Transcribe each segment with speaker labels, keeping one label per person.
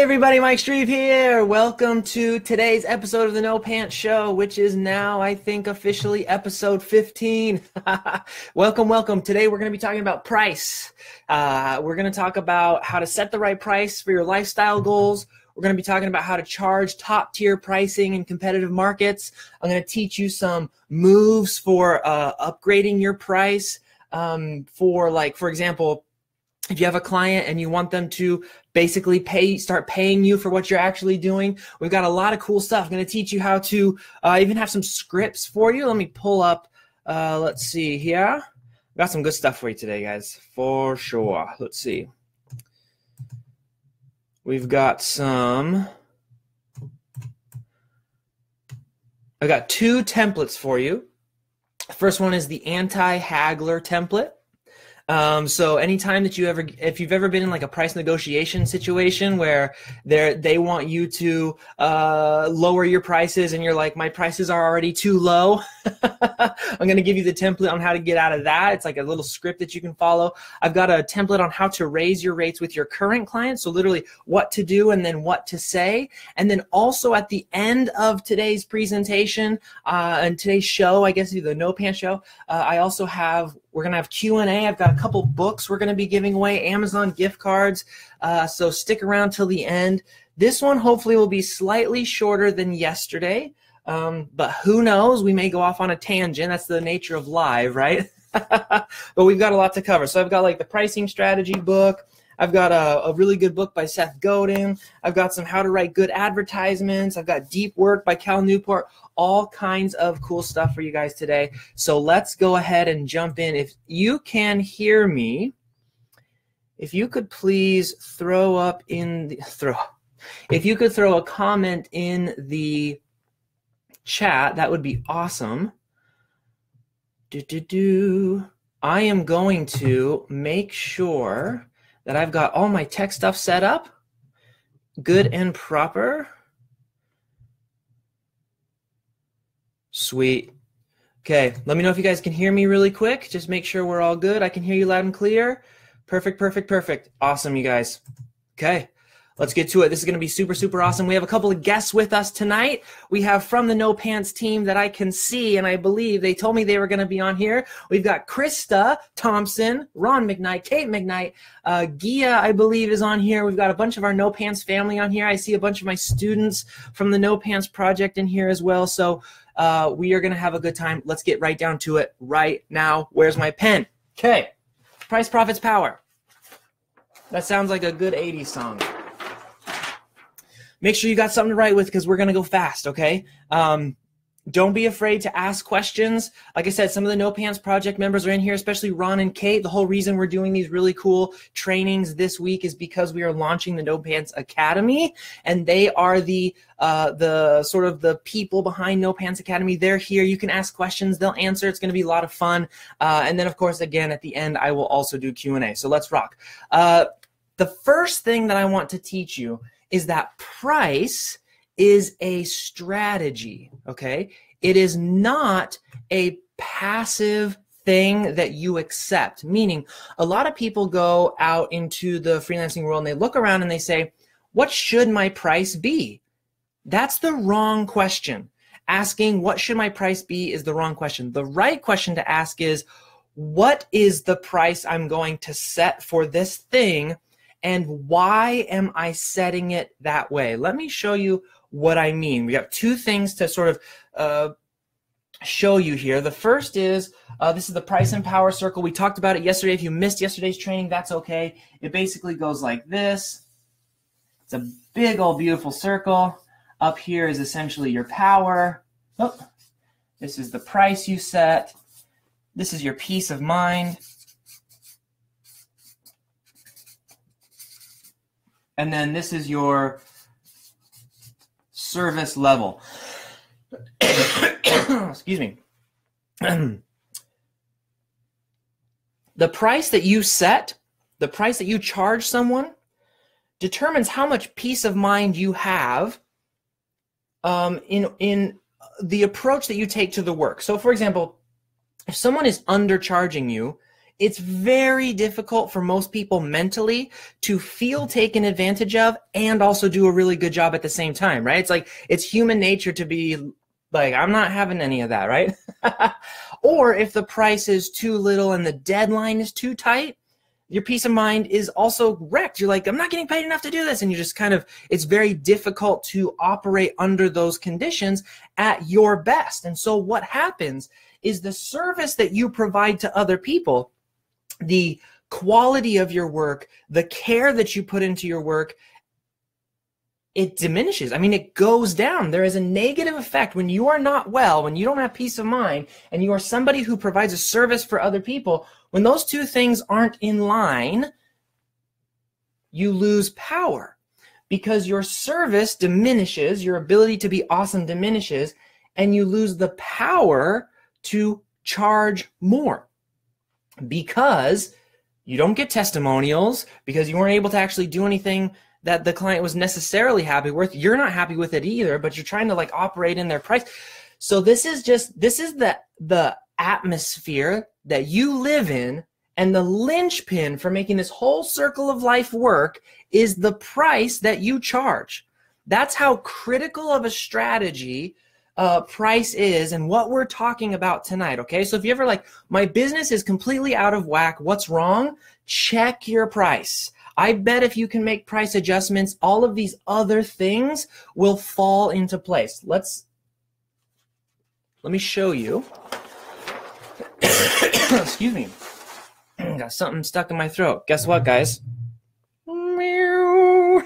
Speaker 1: Hey everybody, Mike Shreve here. Welcome to today's episode of the No Pants Show, which is now, I think, officially episode 15. Welcome. Today we're going to be talking about price. We're going to talk about how to set the right price for your lifestyle goals. We're going to be talking about how to charge top-tier pricing in competitive markets. I'm going to teach you some moves for upgrading your price. For example, if you have a client and you want them to basically start paying you for what you're actually doing, we've got a lot of cool stuff. I'm going to teach you how to even have some scripts for you. Let me pull up, let's see here. I've got some good stuff for you today, guys, for sure. Let's see. We've got I got two templates for you. The first one is the anti-haggler template. So anytime that if you've ever been in like a price negotiation situation where they want you to lower your prices and you're like, my prices are already too low, I'm going to give you the template on how to get out of that. It's like a little script that you can follow. I've got a template on how to raise your rates with your current clients. So literally what to do and then what to say. And then also at the end of today's presentation and today's show, I guess the No Pants Show, we're going to have Q&A. I've got a couple books we're going to be giving away, Amazon gift cards. So stick around till the end. This one hopefully will be slightly shorter than yesterday. But who knows? We may go off on a tangent. That's the nature of live, right? But we've got a lot to cover. So I've got like the pricing strategy book. I've got a really good book by Seth Godin. I've got some how to write good advertisements. I've got Deep Work by Cal Newport. All kinds of cool stuff for you guys today. So let's go ahead and jump in. If you can hear me, if you could please if you could throw a comment in the chat, that would be awesome. I am going to make sure that I've got all my tech stuff set up, good and proper. Sweet. Okay, let me know if you guys can hear me really quick. Just make sure we're all good. I can hear you loud and clear. Perfect. Awesome, you guys. Okay, let's get to it. This is going to be super, super awesome. We have a couple of guests with us tonight. We have from the No Pants team that I can see, and I believe they told me they were going to be on here. We've got Krista Thompson, Ron McKnight, Kate McKnight, Gia, I believe, is on here. We've got a bunch of our No Pants family on here. I see a bunch of my students from the No Pants Project in here as well. So we are going to have a good time. Let's get right down to it right now. Where's my pen? Okay. Price, Profits, Power. That sounds like a good 80s song. Make sure you got something to write with because we're going to go fast, okay? Don't be afraid to ask questions. Like I said, some of the No Pants Project members are in here, especially Ron and Kate. The whole reason we're doing these really cool trainings this week is because we are launching the No Pants Academy, and they are the sort of the people behind No Pants Academy. They're here. You can ask questions. They'll answer. It's going to be a lot of fun. And then, of course, again, at the end, I will also do Q&A. So let's rock. The first thing that I want to teach you is that price is a strategy, okay? It is not a passive thing that you accept, meaning a lot of people go out into the freelancing world and they look around and they say, what should my price be? That's the wrong question. Asking what should my price be is the wrong question. The right question to ask is, what is the price I'm going to set for this thing, and why am I setting it that way? Let me show you what I mean. We have two things to sort of show you here. The first is, this is the price and power circle. We talked about it yesterday. If you missed yesterday's training, that's okay. It basically goes like this. It's a big old beautiful circle. Up here is essentially your power. Oh, this is the price you set. This is your peace of mind. And then this is your service level. Excuse me. The price that you set, the price that you charge someone, determines how much peace of mind you have in the approach that you take to the work. So, for example, if someone is undercharging you it's very difficult for most people mentally to feel taken advantage of and also do a really good job at the same time, right? It's like, it's human nature to be like, I'm not having any of that, right? Or if the price is too little and the deadline is too tight, your peace of mind is also wrecked. You're like, I'm not getting paid enough to do this. And you just kind of, it's very difficult to operate under those conditions at your best. And so what happens is the service that you provide to other people, the quality of your work, the care that you put into your work, it diminishes. I mean, it goes down. There is a negative effect when you are not well, when you don't have peace of mind, and you are somebody who provides a service for other people. When those two things aren't in line, you lose power because your service diminishes, your ability to be awesome diminishes, and you lose the power to charge more because you don't get testimonials, because you weren't able to actually do anything that the client was necessarily happy with. You're not happy with it either, but you're trying to like operate in their price. So this is the atmosphere that you live in, and the linchpin for making this whole circle of life work is the price that you charge. That's how critical of a strategy price is, and what we're talking about tonight, okay? So if you ever like, my business is completely out of whack, what's wrong? Check your price. I bet if you can make price adjustments, all of these other things will fall into place. Let me show you. Excuse me. Got something stuck in my throat. Guess what, guys? Meow.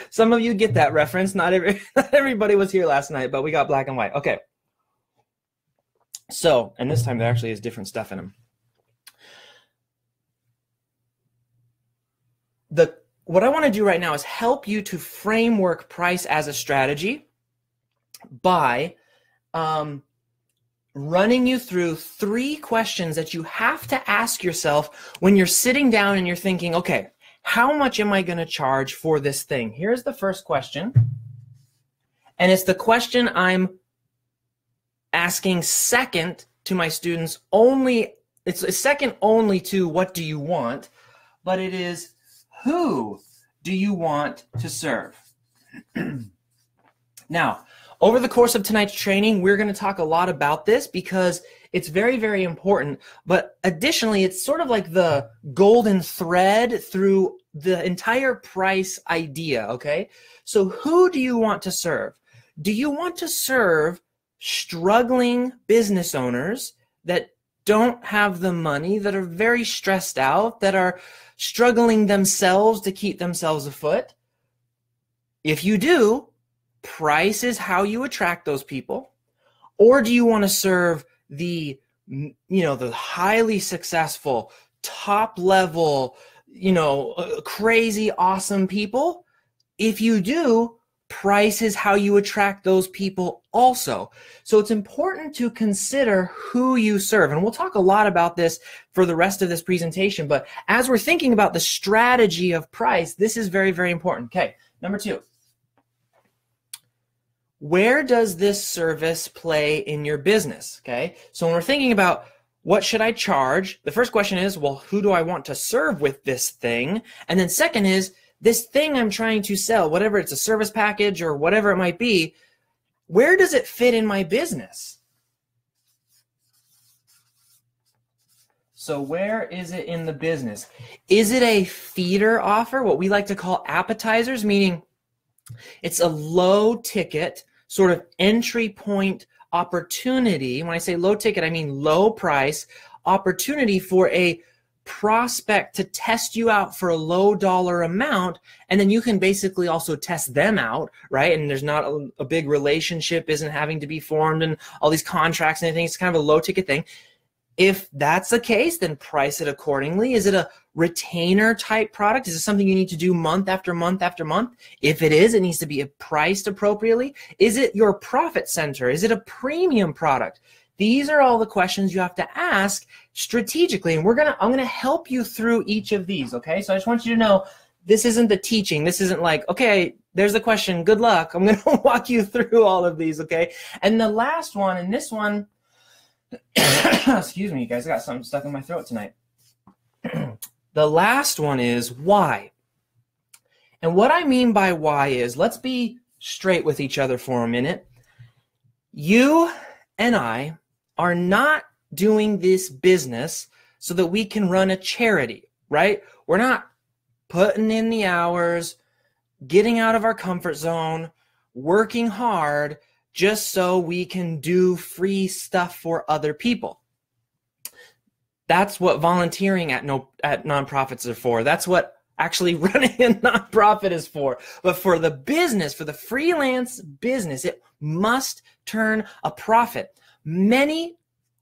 Speaker 1: Some of you get that reference. Not everybody was here last night, but we got black and white. Okay. So, and this time there actually is different stuff in them. What I want to do right now is help you to framework price as a strategy by running you through 3 questions that you have to ask yourself when you're sitting down and you're thinking, okay, how much am I going to charge for this thing? Here's the first question. And it's the question I'm asking second to my students only. It's second only to what do you want, but it is, who do you want to serve? Now, over the course of tonight's training, we're going to talk a lot about this because it's very, very important. But additionally, it's sort of like the golden thread through the entire price idea, okay? So who do you want to serve? Do you want to serve struggling business owners that don't have the money, that are very stressed out, that are struggling themselves to keep themselves afloat? If you do, price is how you attract those people. Or do you want to serve the highly successful, top level, crazy awesome people? If you do, price is how you attract those people also. So it's important to consider who you serve. And we'll talk a lot about this for the rest of this presentation. But as we're thinking about the strategy of price, this is very, very important. Okay, number 2. Where does this service play in your business? Okay, so when we're thinking about what should I charge, the first question is, well, who do I want to serve with this thing? And then second is, this thing I'm trying to sell, whatever it's a service package or whatever it might be, where does it fit in my business? So where is it in the business? Is it a feeder offer, what we like to call appetizers, meaning it's a low ticket, sort of entry point opportunity? When I say low ticket, I mean low price opportunity for a prospect to test you out for a low dollar amount, and then you can basically also test them out, right? And there's not a big relationship isn't having to be formed and all these contracts and anything. It's kind of a low ticket thing. If that's the case, then price it accordingly. Is it a retainer type product? Is it something you need to do month after month after month? If it is, it needs to be priced appropriately. Is it your profit center? Is it a premium product? These are all the questions you have to ask strategically, and I'm gonna help you through each of these, okay? So I just want you to know, this isn't the teaching. This isn't like, okay, there's the question, good luck. I'm gonna walk you through all of these, okay? And the last one, and this one, Excuse me, you guys, I got something stuck in my throat tonight. The last one is why. And what I mean by why is, let's be straight with each other for a minute. You and I are not doing this business so that we can run a charity, right? We're not putting in the hours, getting out of our comfort zone, working hard just so we can do free stuff for other people. That's what volunteering at nonprofits are for. That's what actually running a nonprofit is for. But for the business, for the freelance business, it must turn a profit.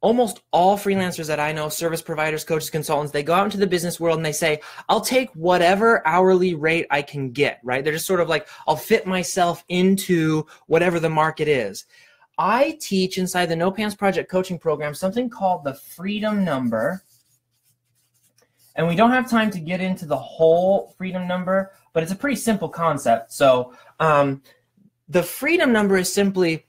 Speaker 1: Almost all freelancers that I know, service providers, coaches, consultants, they go out into the business world and they say, I'll take whatever hourly rate I can get, right? They're just sort of like, I'll fit myself into whatever the market is. I teach inside the No Pants Project coaching program something called the freedom number. And we don't have time to get into the whole freedom number, but it's a pretty simple concept. So the freedom number is simply,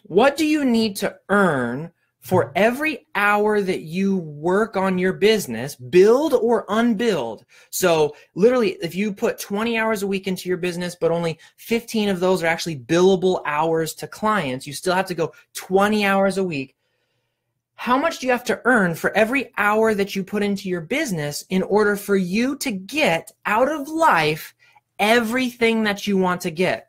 Speaker 1: what do you need to earn for every hour that you work on your business, billed or unbilled? So literally, if you put 20 hours a week into your business, but only 15 of those are actually billable hours to clients, you still have to go 20 hours a week. How much do you have to earn for every hour that you put into your business in order for you to get out of life everything that you want to get?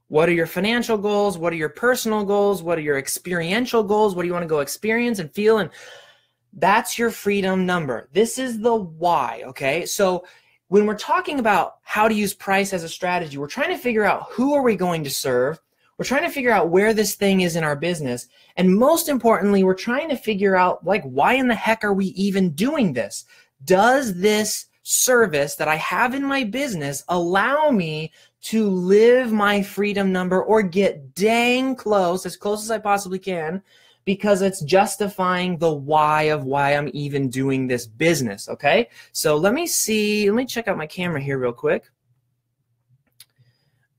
Speaker 1: What are your financial goals? What are your personal goals? What are your experiential goals? What do you want to go experience and feel? And that's your freedom number. This is the why, okay? So when we're talking about how to use price as a strategy, we're trying to figure out who are we going to serve. We're trying to figure out where this thing is in our business. And most importantly, we're trying to figure out, like, why in the heck are we even doing this? Does this service that I have in my business allow me to live my freedom number or get dang close as I possibly can, because it's justifying the why of why I'm even doing this business, okay? So let me check out my camera here real quick.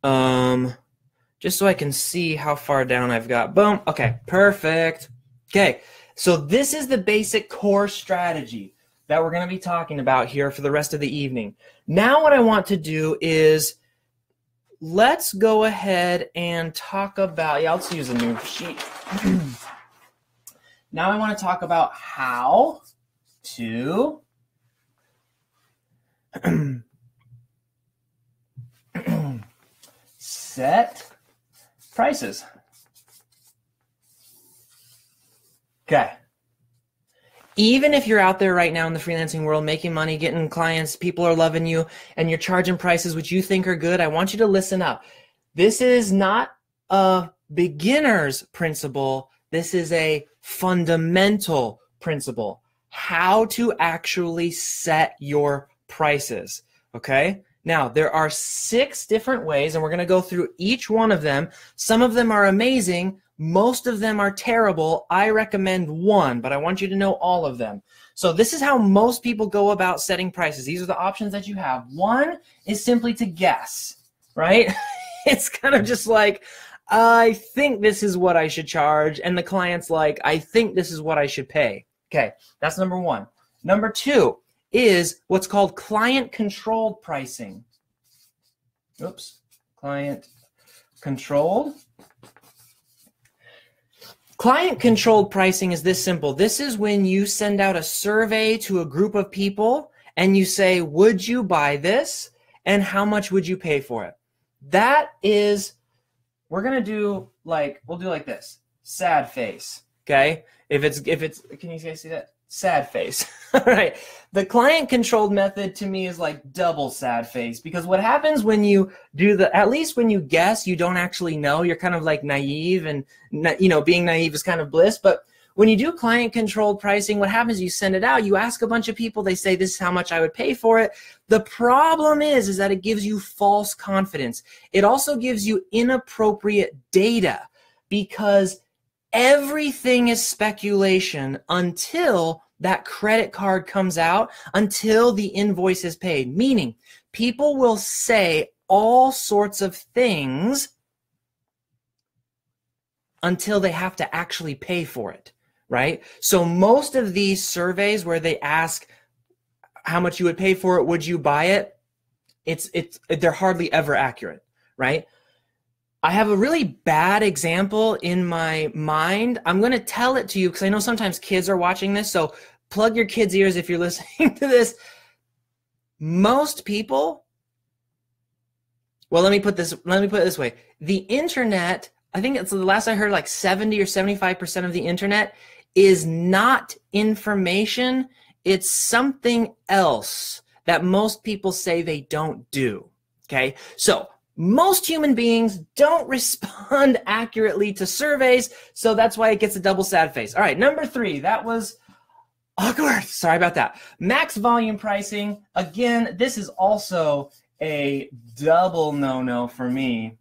Speaker 1: Just so I can see how far down I've got. Boom, okay, perfect. Okay, so this is the basic core strategy that we're gonna be talking about here for the rest of the evening. Now what I want to do is, let's go ahead and talk about, let's use a new sheet. Now I want to talk about how to set prices. Okay. Even if you're out there right now in the freelancing world making money, getting clients, people are loving you, and you're charging prices which you think are good, I want you to listen up. This is not a beginner's principle. This is a fundamental principle. How to actually set your prices, okay? Now, there are 6 different ways, and we're going to go through each one of them. Some of them are amazing. Most of them are terrible. I recommend one, but I want you to know all of them. So this is how most people go about setting prices. These are the options that you have. One is simply to guess, right? It's kind of just like, I think this is what I should charge, and the client's like, I think this is what I should pay. Okay, that's number one. Number 2 is what's called client-controlled pricing. Oops, client-controlled. Client-controlled pricing is this simple. This is when you send out a survey to a group of people and you say, would you buy this? And how much would you pay for it? That is, we're going to do like, we'll do like this. Sad face, okay? If it's, can you guys see that? Sad face. All right. The client-controlled method to me is like double sad face, because what happens when you do at least when you guess, you don't actually know. You're kind of like naive, and being naive is kind of bliss. But when you do client-controlled pricing, what happens is you send it out, you ask a bunch of people, they say, this is how much I would pay for it. The problem is that it gives you false confidence. It also gives you inappropriate data, because everything is speculation until that credit card comes out, until the invoice is paid. Meaning, people will say all sorts of things until they have to actually pay for it, right? So most of these surveys where they ask how much you would pay for it, would you buy it? They're hardly ever accurate, right? I have a really bad example in my mind. I'm going to tell it to you because I know sometimes kids are watching this. So plug your kids' ears if you're listening to this. Most people, well, let me put it this way. The internet, I think it's the last I heard, like 70 or 75% of the internet is not information. It's something else that most people say they don't do. Okay. So most human beings don't respond accurately to surveys, so that's why it gets a double sad face. All right, number 3, that was awkward. Sorry about that. Max volume pricing. Again, this is also a double no-no for me,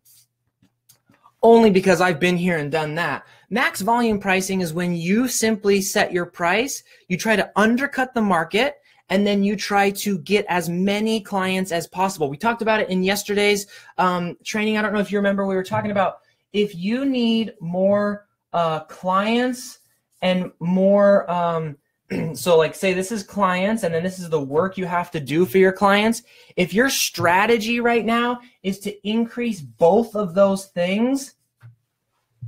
Speaker 1: only because I've been here and done that. Max volume pricing is when you simply set your price, you try to undercut the market, and then you try to get as many clients as possible. We talked about it in yesterday's training. I don't know if you remember, we were talking about if you need more clients and more, so like say this is clients and then this is the work you have to do for your clients. If your strategy right now is to increase both of those things,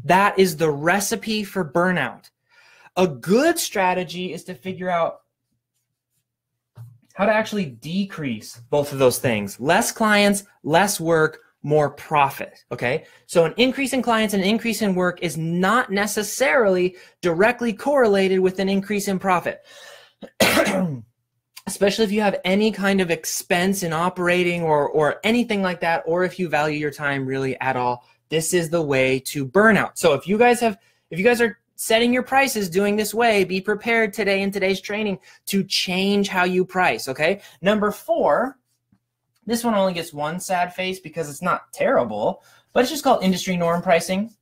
Speaker 1: that is the recipe for burnout. A good strategy is to figure out how to actually decrease both of those things. Less clients, less work, more profit, okay? So an increase in clients and an increase in work is not necessarily directly correlated with an increase in profit. Especially if you have any kind of expense in operating or anything like that, or if you value your time really at all, this is the way to burnout. So if you guys are setting your prices doing this way, be prepared today in today's training to change how you price, okay? Number 4, this one only gets one sad face because it's not terrible, but it's just called industry norm pricing.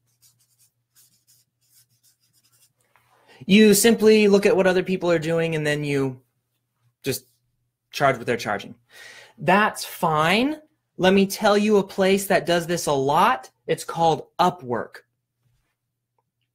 Speaker 1: You simply look at what other people are doing and then you just charge what they're charging. That's fine. Let me tell you a place that does this a lot. It's called Upwork.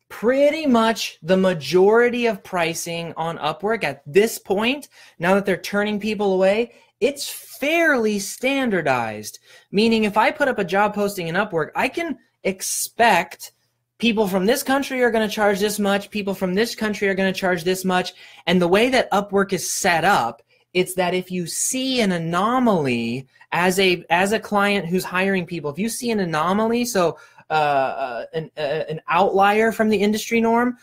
Speaker 1: Pretty much the majority of pricing on Upwork at this point, now that they're turning people away, it's fairly standardized. Meaning if I put up a job posting in Upwork, I can expect people from this country are going to charge this much, people from this country are going to charge this much. And the way that Upwork is set up, it's that if you see an anomaly as a client who's hiring people, if you see an anomaly, so an outlier from the industry norm,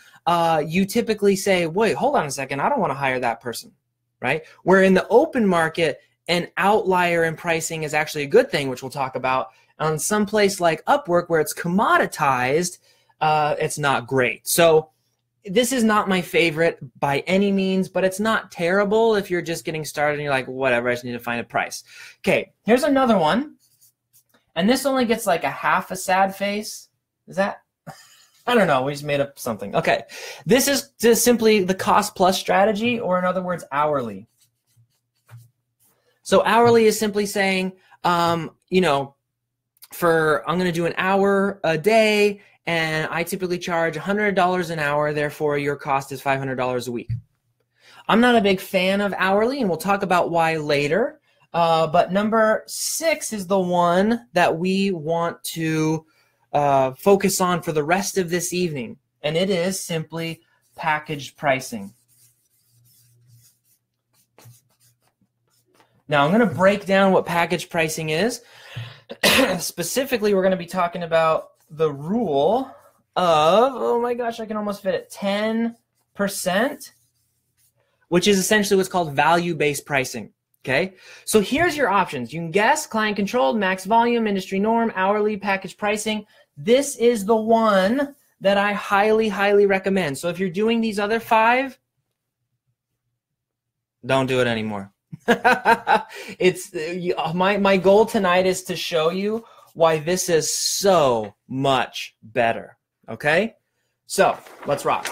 Speaker 1: you typically say, wait, hold on a second, I don't want to hire that person, right? Where in the open market, an outlier in pricing is actually a good thing, which we'll talk about. On some place like Upwork where it's commoditized, it's not great. So this is not my favorite by any means, but it's not terrible if you're just getting started and you're like, whatever, I just need to find a price. Okay, here's another one. And this only gets like a half a sad face. Is that? I don't know. We just made up something. Okay. This is just simply the cost plus strategy, or in other words, hourly. So hourly is simply saying, you know, I'm going to do an hour a day, and I typically charge $100 an hour. Therefore, your cost is $500 a week. I'm not a big fan of hourly, and we'll talk about why later. But number 6 is the one that we want to focus on for the rest of this evening, and it is simply packaged pricing. Now, I'm going to break down what package pricing is. Specifically, we're going to be talking about the rule of, oh my gosh, I can almost fit it, 10%, which is essentially what's called value-based pricing. Okay, so here's your options. You can guess: client-controlled, max volume, industry norm, hourly, package pricing. This is the one that I highly, highly recommend. So if you're doing these other 5, don't do it anymore. It's my goal tonight is to show you why this is so much better. Okay, so let's rock.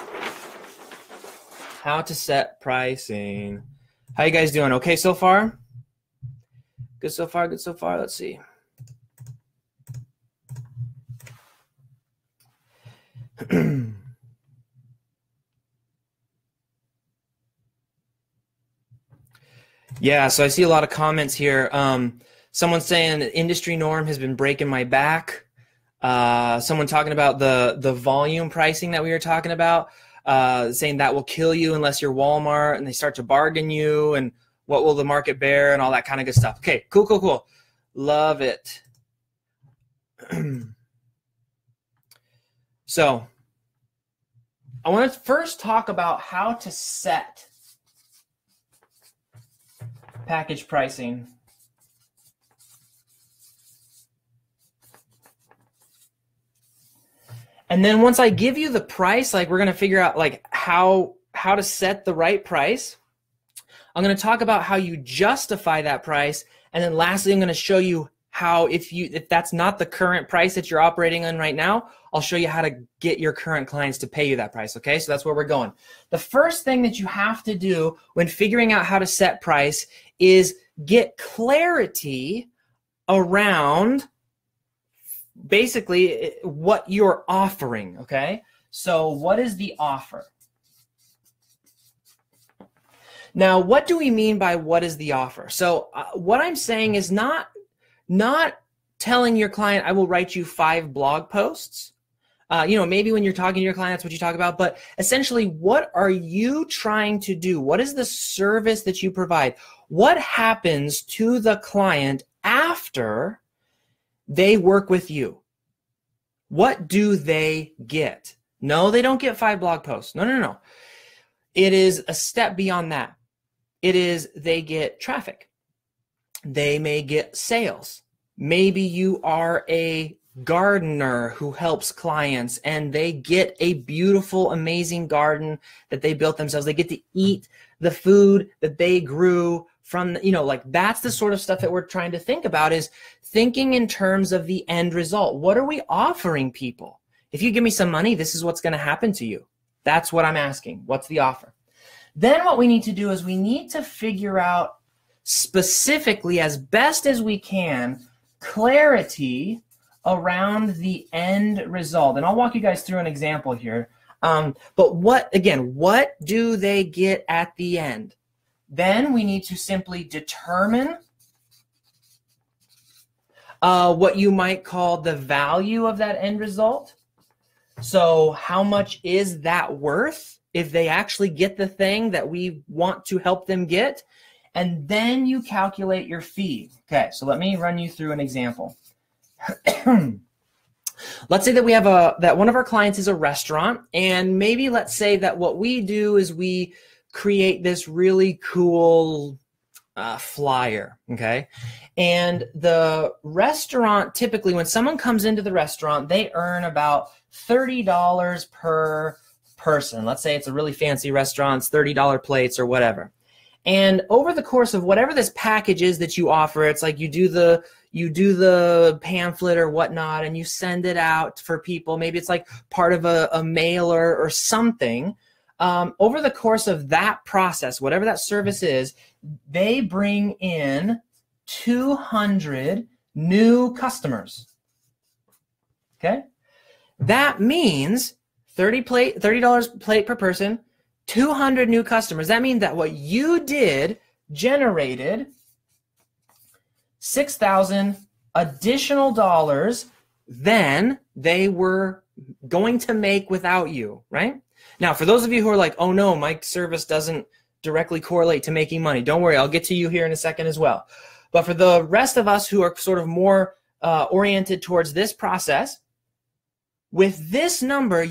Speaker 1: How to set pricing. How you guys doing? Okay so far? Good so far, good so far. Let's see. Yeah, so I see a lot of comments here. Someone saying the industry norm has been breaking my back. Someone talking about the volume pricing that we were talking about, saying that will kill you unless you're Walmart, and they start to bargain you, and what will the market bear, and all that kind of good stuff. Okay, cool, cool, cool. Love it. So I want to first talk about how to set package pricing. And then once I give you the price, like we're going to figure out like how to set the right price. I'm going to talk about how you justify that price. And then lastly, I'm going to show you how, if that's not the current price that you're operating on right now, I'll show you how to get your current clients to pay you that price. Okay, so that's where we're going. The first thing that you have to do when figuring out how to set price is get clarity around basically what you're offering. Okay, so what is the offer? Now, what do we mean by what is the offer? So what I'm saying is not telling your client, I will write you 5 blog posts. Maybe when you're talking to your client, that's what you talk about. But essentially, what are you trying to do? What is the service that you provide? What happens to the client after they work with you? What do they get? No, they don't get 5 blog posts. No. It is a step beyond that. It is they get traffic. They may get sales. Maybe you are a gardener who helps clients and they get a beautiful, amazing garden that they built themselves. They get to eat the food that they grew from, like that's the sort of stuff that we're trying to think about, is thinking in terms of the end result. What are we offering people? If you give me some money, this is what's going to happen to you. That's what I'm asking. What's the offer? Then what we need to do is we need to figure out specifically, as best as we can, clarity around the end result. And I'll walk you guys through an example here. But what do they get at the end? Then we need to simply determine what you might call the value of that end result. So how much is that worth if they actually get the thing that we want to help them get? And then you calculate your fee. Okay, so let me run you through an example. Let's say that we have that one of our clients is a restaurant, and maybe let's say that what we do is we create this really cool flyer, okay? And the restaurant, typically when someone comes into the restaurant, they earn about $30 per person. Let's say it's a really fancy restaurant, it's $30 plates or whatever. And over the course of whatever this package is that you offer, it's like you do the pamphlet or whatnot, and you send it out for people. Maybe it's like part of a mailer or something. Over the course of that process, whatever that service is, they bring in 200 new customers. Okay? That means $30 plate per person, 200 new customers. That means that what you did generated $6,000 additional dollars than they were going to make without you, right? Now, for those of you who are like, oh no, my service doesn't directly correlate to making money, don't worry, I'll get to you here in a second as well. But for the rest of us who are sort of more oriented towards this process, with this number,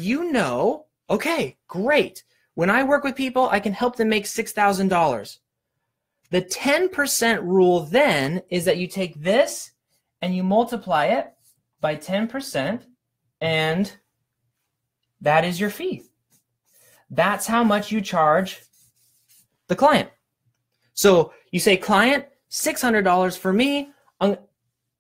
Speaker 1: okay, great. When I work with people, I can help them make $6,000. The 10% rule then is that you take this and you multiply it by 10%, and that is your fee. That's how much you charge the client. So you say, client, $600 for me.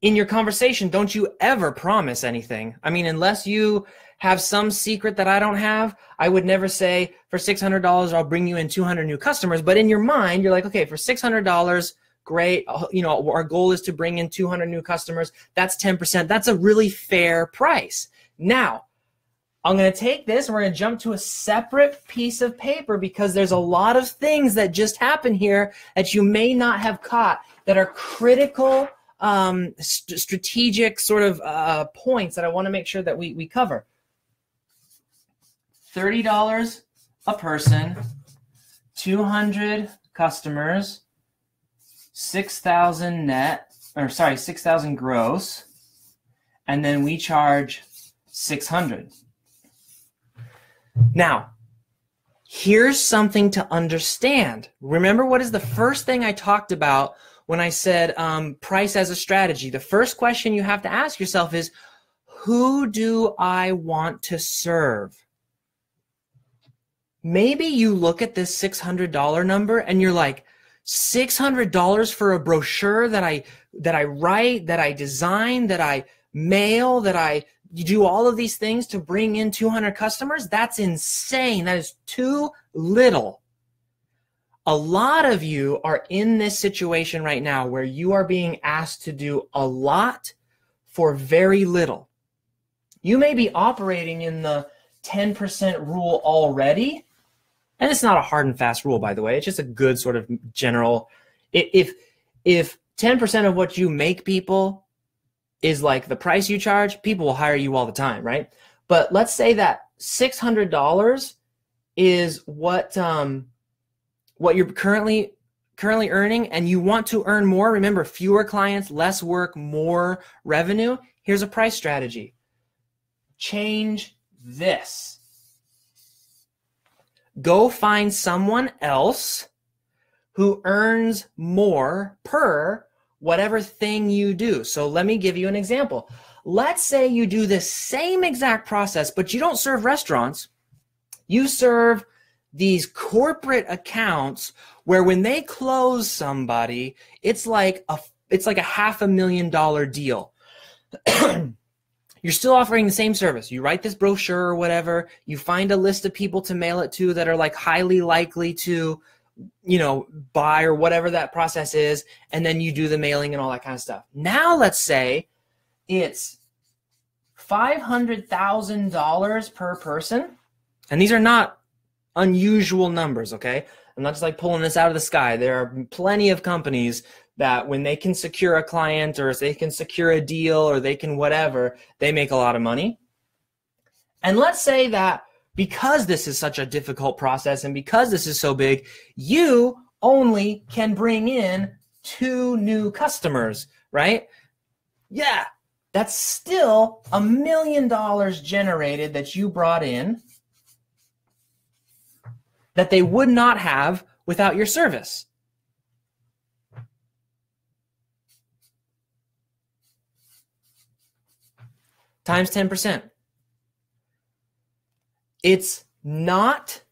Speaker 1: In your conversation, don't you ever promise anything. I mean, unless you have some secret that I don't have, I would never say, for $600, I'll bring you in 200 new customers. But in your mind, you're like, okay, for $600, great. Our goal is to bring in 200 new customers. That's 10%. That's a really fair price. Now, I'm going to take this and we're going to jump to a separate piece of paper because there's a lot of things that just happen here that you may not have caught that are critical strategic sort of points that I want to make sure that we cover. $30 a person, 200 customers, 6,000 net, or sorry, 6,000 gross, and then we charge 600. Now, here's something to understand. Remember, what is the first thing I talked about when I said price as a strategy? The first question you have to ask yourself is, who do I want to serve? Maybe you look at this $600 number and you're like, $600 for a brochure that I write, that I design, that I mail, that I do all of these things to bring in 200 customers? That's insane. That is too little. A lot of you are in this situation right now where you are being asked to do a lot for very little. You may be operating in the 10% rule already. And it's not a hard and fast rule, by the way. It's just a good sort of general. If 10% of what you make people is like the price you charge, people will hire you all the time, right? But let's say that $600 is what you're currently earning, and you want to earn more. Remember, fewer clients, less work, more revenue. Here's a price strategy. Change this. Go find someone else who earns more per whatever thing you do. So let me give you an example. Let's say you do the same exact process, but you don't serve restaurants. You serve these corporate accounts where when they close somebody, it's like a $500,000 deal. You're still offering the same service. You write this brochure or whatever. You find a list of people to mail it to that are like highly likely to, buy or whatever that process is. And then you do the mailing and all that kind of stuff. Now let's say it's $500,000 per person. And these are not unusual numbers, okay? I'm not just like pulling this out of the sky. There are plenty of companies that when they can secure a client or if they can secure a deal or they can whatever, they make a lot of money. And let's say that because this is such a difficult process and because this is so big, you only can bring in 2 new customers, right? Yeah, that's still $1 million generated that you brought in that they would not have without your service. Times 10%. It's not.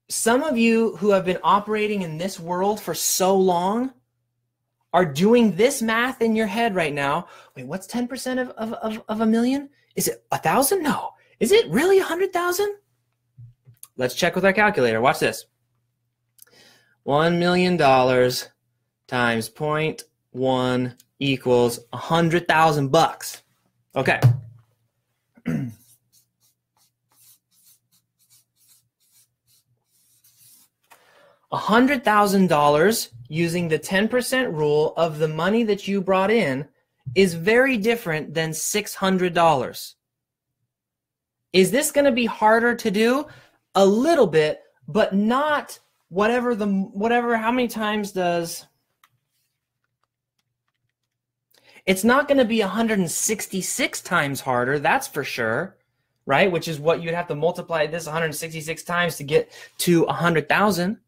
Speaker 1: Some of you who have been operating in this world for so long are doing this math in your head right now. Wait, what's 10% of $1 million? Is it 1,000? No. Is it really 100,000? Let's check with our calculator. Watch this. $1 million times 0.1 equals 100,000 bucks. Okay. $100,000 using the 10% rule of the money that you brought in is very different than $600. Is this going to be harder to do? A little bit, but not how many times does. It's not going to be 166 times harder, that's for sure, right? Which is what you'd have to multiply this 166 times to get to 100,000.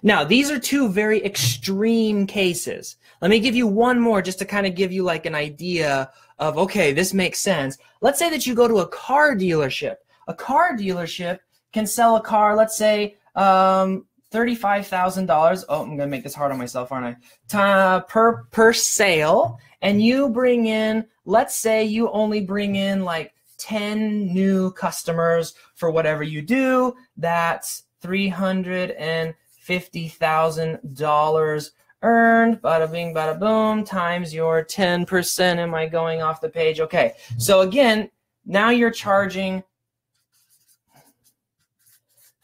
Speaker 1: Now, these are 2 very extreme cases. Let me give you one more just to kind of give you like an idea of, okay, this makes sense. Let's say that you go to a car dealership. A car dealership can sell a car, let's say, $35,000. Oh, I'm going to make this hard on myself, aren't I? Per sale. And you bring in, let's say you only bring in like 10 new customers for whatever you do. That's $350,000 earned, bada bing, bada boom, times your 10%. Am I going off the page? Okay. So again, now you're charging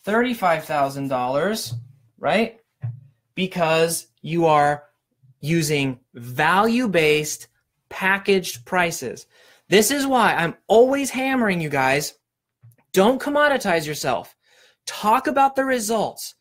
Speaker 1: $35,000, right? Because you are using value-based packaged prices. This is why I'm always hammering you guys, don't commoditize yourself. Talk about the results.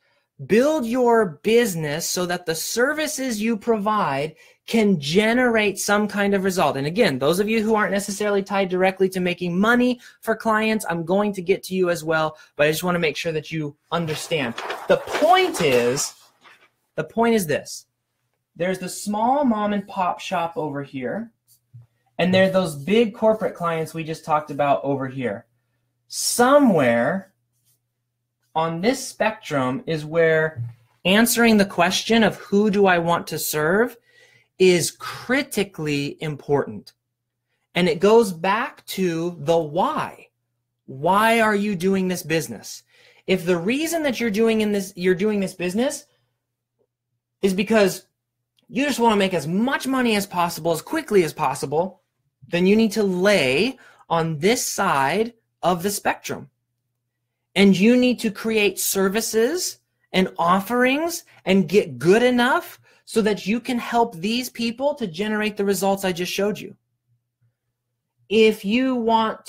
Speaker 1: Build your business so that the services you provide can generate some kind of result. And again, those of you who aren't necessarily tied directly to making money for clients, I'm going to get to you as well, but I just want to make sure that you understand. The point is this. There's the small mom and pop shop over here, and there are those big corporate clients we just talked about over here. Somewhere on this spectrum is where answering the question of who do I want to serve is critically important. And it goes back to the why. Why are you doing this business? If the reason that you're doing this business is because you just want to make as much money as possible, as quickly as possible, then you need to lay on this side of the spectrum. And you need to create services and offerings and get good enough so that you can help these people to generate the results I just showed you. If you're more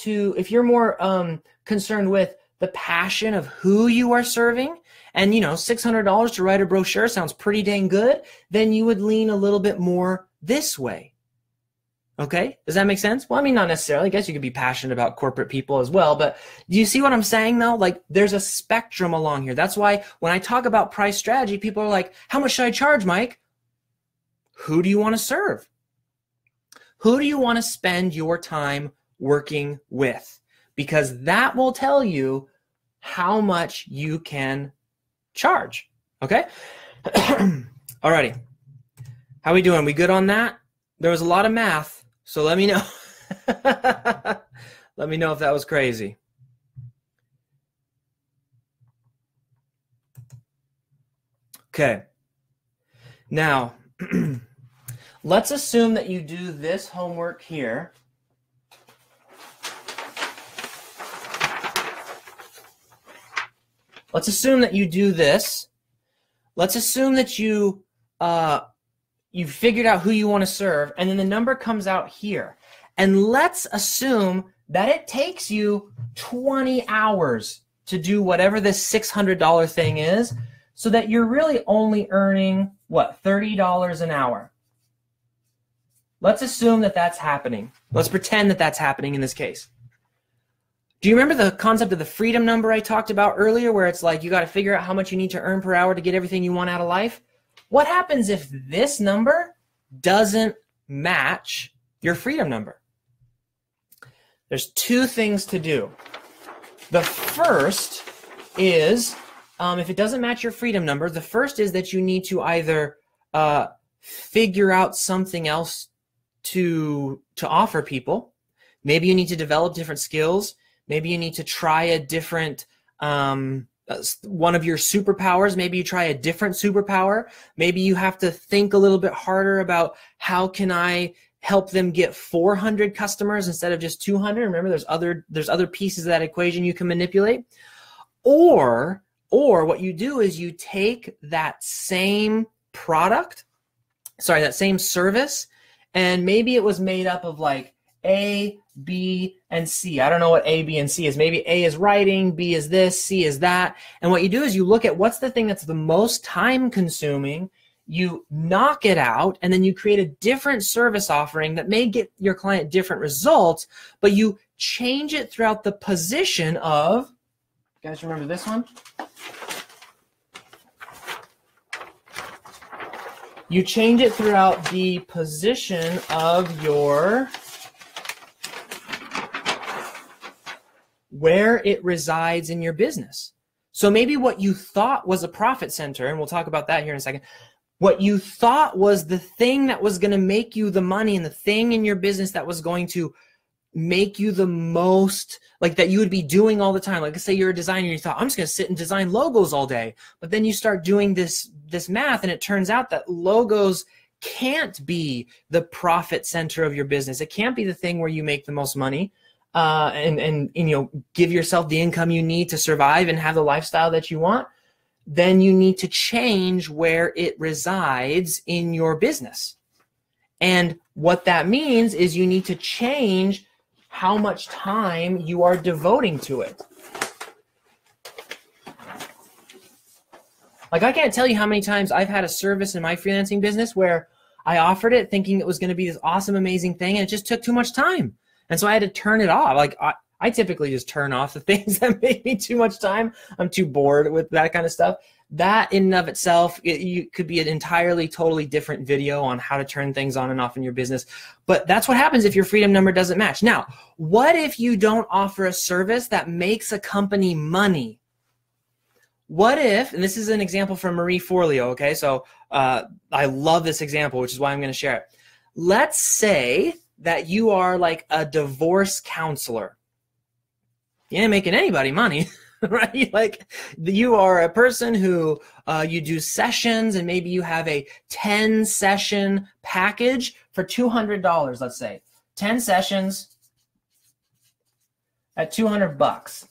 Speaker 1: concerned with the passion of who you are serving, and $600 to write a brochure sounds pretty dang good, then you would lean a little bit more this way. Okay, does that make sense? Well, I mean, not necessarily. I guess you could be passionate about corporate people as well, but do you see what I'm saying though? Like, there's a spectrum along here. That's why when I talk about price strategy, people are like, how much should I charge, Mike? Who do you want to serve? Who do you want to spend your time working with? Because that will tell you how much you can charge. Okay? Alrighty. How we doing? We good on that? There was a lot of math, so let me know. Let me know if that was crazy. Okay. Now, let's assume that you do this homework here. Let's assume that you do this. Let's assume that you figured out who you want to serve, and then the number comes out here. And let's assume that it takes you 20 hours to do whatever this $600 thing is, so that you're really only earning, what, $30 an hour. Let's assume that that's happening. Let's pretend that that's happening in this case. Do you remember the concept of the freedom number I talked about earlier, where it's like you got to figure out how much you need to earn per hour to get everything you want out of life? What happens if this number doesn't match your freedom number? There's two things to do. The first is, if it doesn't match your freedom number, the first is that you need to either figure out something else to offer people. Maybe you need to develop different skills. Maybe you need to try a different one of your superpowers. Maybe you try a different superpower. Maybe you have to think a little bit harder about how can I help them get 400 customers instead of just 200. Remember, there's other pieces of that equation you can manipulate. Or what you do is you take that same that same service, and maybe it was made up of like A, B, and C. I don't know what A, B, and C is. Maybe A is writing, B is this, C is that. And what you do is you look at what's the thing that's the most time consuming, you knock it out, and then you create a different service offering that may get your client different results, but you change it throughout the position of, you guys remember this one? You change it throughout the position of your, where it resides in your business. So maybe what you thought was a profit center, and we'll talk about that here in a second, what you thought was the thing that was going to make you the money and the thing in your business that was going to make you the most, like that you would be doing all the time. Like, let's say you're a designer and you thought, I'm just going to sit and design logos all day. But then you start doing this math, and it turns out that logos can't be the profit center of your business. It can't be the thing where you make the most money and give yourself the income you need to survive and have the lifestyle that you want. Then you need to change where it resides in your business. And what that means is you need to change how much time you are devoting to it. Like, I can't tell you how many times I've had a service in my freelancing business where I offered it thinking it was going to be this awesome, amazing thing, and it just took too much time. And so I had to turn it off. Like, I typically just turn off the things that make me too much time. I'm too bored with that kind of stuff. That in and of itself, you could be an entirely, totally different video on how to turn things on and off in your business. But that's what happens if your freedom number doesn't match. Now, what if you don't offer a service that makes a company money? What if, and this is an example from Marie Forleo, okay? So I love this example, which is why I'm going to share it. Let's say that you are like a divorce counselor. You ain't making anybody money, right? Like, you are a person who you do sessions, and maybe you have a 10-session package for $200, let's say. 10 sessions at $200.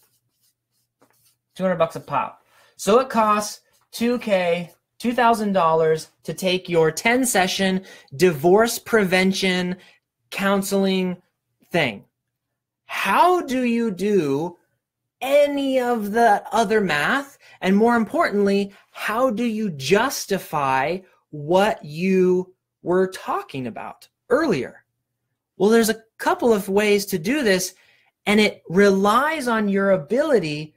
Speaker 1: $200 a pop. So it costs $2,000 to take your 10-session divorce prevention counseling thing. How do you do any of the other math? And more importantly, how do you justify what you were talking about earlier? Well, there's a couple of ways to do this, and it relies on your ability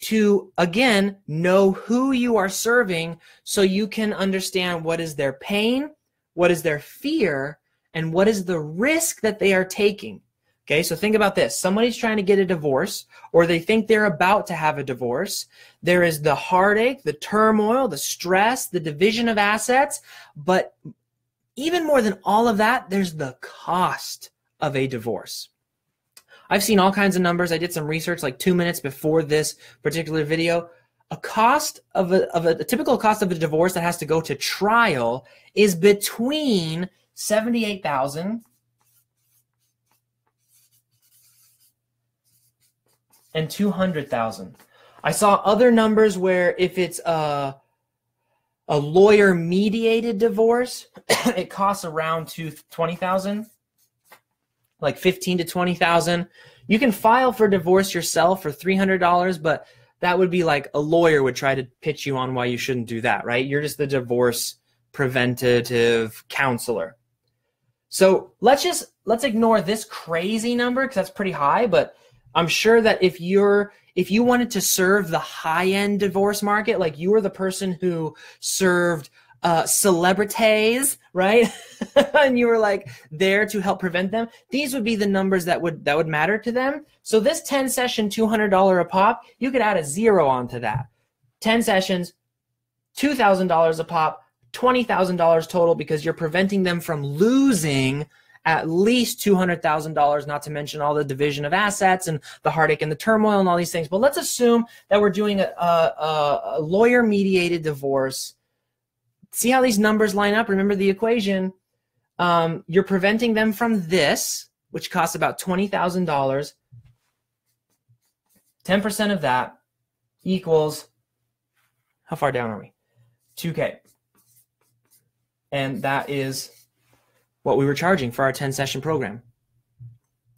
Speaker 1: to, again, know who you are serving so you can understand what is their pain, what is their fear, and what is the risk that they are taking. Okay, so think about this. Somebody's trying to get a divorce, or they think they're about to have a divorce. There is the heartache, the turmoil, the stress, the division of assets, but even more than all of that, there's the cost of a divorce. I've seen all kinds of numbers. I did some research like 2 minutes before this particular video. A typical cost of a divorce that has to go to trial is between $78,000 and $200,000. I saw other numbers where if it's a lawyer-mediated divorce, it costs around $20,000. Like $15,000 to $20,000. You can file for divorce yourself for $300, but that would be like a lawyer would try to pitch you on why you shouldn't do that, right? You're just the divorce preventative counselor. So let's ignore this crazy number because that's pretty high, but I'm sure that if you wanted to serve the high-end divorce market, like you were the person who served celebrities, right? And you were like there to help prevent them. These would be the numbers that would matter to them. So this 10 session, $200 a pop, you could add a zero onto that. 10 sessions, $2,000 a pop, $20,000 total, because you're preventing them from losing at least $200,000, not to mention all the division of assets and the heartache and the turmoil and all these things. But let's assume that we're doing a lawyer-mediated divorce. See how these numbers line up? Remember the equation. You're preventing them from this, which costs about $20,000. 10% of that equals, how far down are we? $2K. And that is what we were charging for our 10-session program.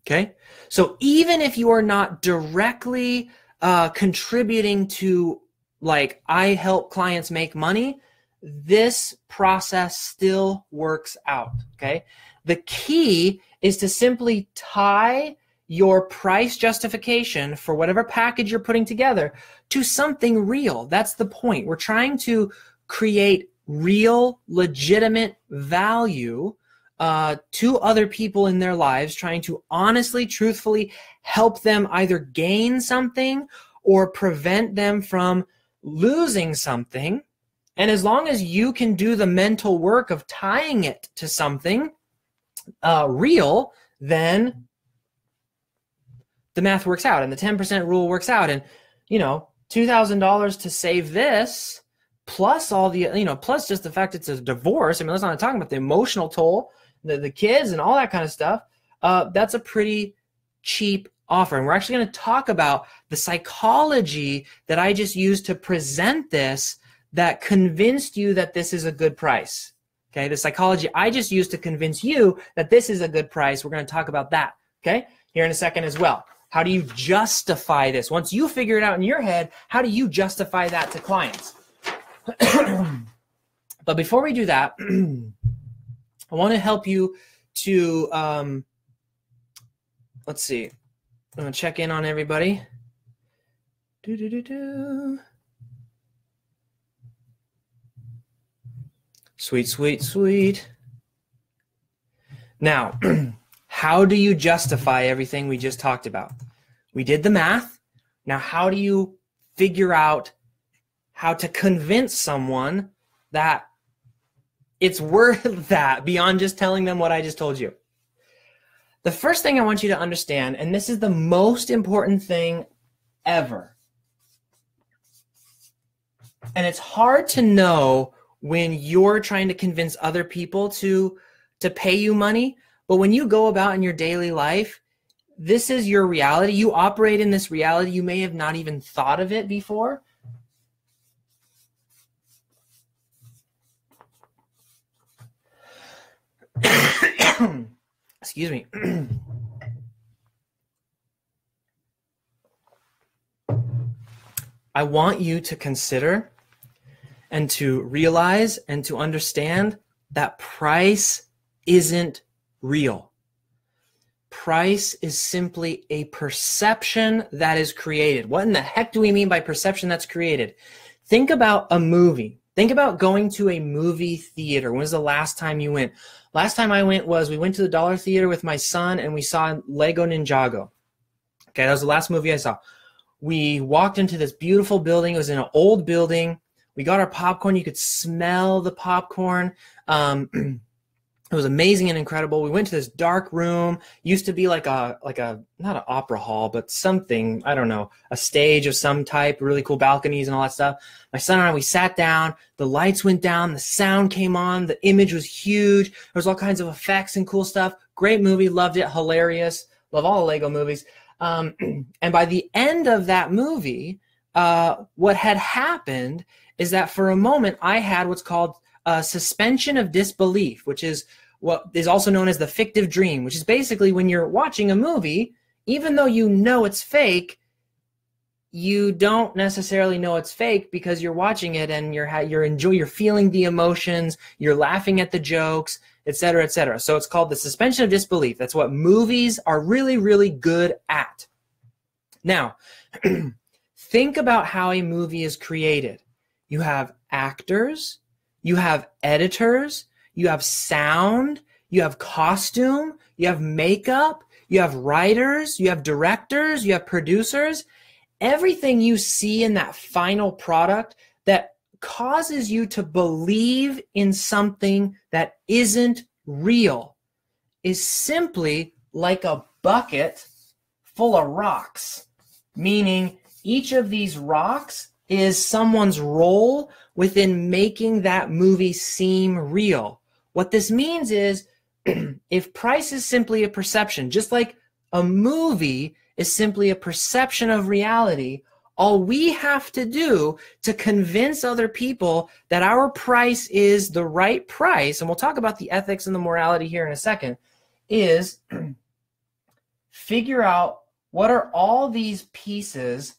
Speaker 1: Okay? So even if you are not directly contributing to, like, I help clients make money, this process still works out, okay? The key is to simply tie your price justification for whatever package you're putting together to something real. That's the point. We're trying to create real, legitimate value to other people in their lives, trying to honestly, truthfully help them either gain something or prevent them from losing something. And as long as you can do the mental work of tying it to something real, then the math works out and the 10% rule works out. And, you know, $2,000 to save this, plus all the, you know, plus just the fact it's a divorce. I mean, let's not talk about the emotional toll, the kids and all that kind of stuff. That's a pretty cheap offer. And we're actually going to talk about the psychology that I just used to present this that convinced you that this is a good price. Okay, the psychology I just used to convince you that this is a good price. We're going to talk about that, okay, here in a second as well. How do you justify this? Once you figure it out in your head, how do you justify that to clients? But before we do that, I want to help you to, let's see. I'm going to check in on everybody. Sweet, sweet, sweet. Now, how do you justify everything we just talked about? We did the math. Now, how do you figure out how to convince someone that it's worth that beyond just telling them what I just told you? The first thing I want you to understand, and this is the most important thing ever, and it's hard to know when you're trying to convince other people to pay you money, but when you go about in your daily life, this is your reality. You operate in this reality. You may have not even thought of it before. Excuse me. I want you to consider and to realize and to understand that price isn't real. Price is simply a perception that is created. What in the heck do we mean by perception that's created? Think about a movie. Think about going to a movie theater. When was the last time you went? Last time I went was we went to the Dollar Theater with my son and we saw Lego Ninjago. Okay, that was the last movie I saw. We walked into this beautiful building. It was in an old building. We got our popcorn. You could smell the popcorn. It was amazing and incredible. We went to this dark room. Used to be like a not an opera hall, but something, I don't know, a stage of some type, really cool balconies and all that stuff. My son and I, we sat down. The lights went down. The sound came on. The image was huge. There was all kinds of effects and cool stuff. Great movie. Loved it. Hilarious. Love all the Lego movies. And by the end of that movie, what had happened is that for a moment I had what's called a suspension of disbelief, which is what is also known as the fictive dream, which is basically when you're watching a movie, even though you know it's fake, you don't necessarily know it's fake because you're watching it and you're feeling the emotions, you're laughing at the jokes, et cetera, et cetera. So it's called the suspension of disbelief. That's what movies are really, really good at. Now, think about how a movie is created. You have actors, you have editors, you have sound, you have costume, you have makeup, you have writers, you have directors, you have producers. Everything you see in that final product that causes you to believe in something that isn't real is simply like a bucket full of rocks, meaning each of these rocks is someone's role within making that movie seem real. What this means is if price is simply a perception, just like a movie is simply a perception of reality, all we have to do to convince other people that our price is the right price, and we'll talk about the ethics and the morality here in a second, is figure out what are all these pieces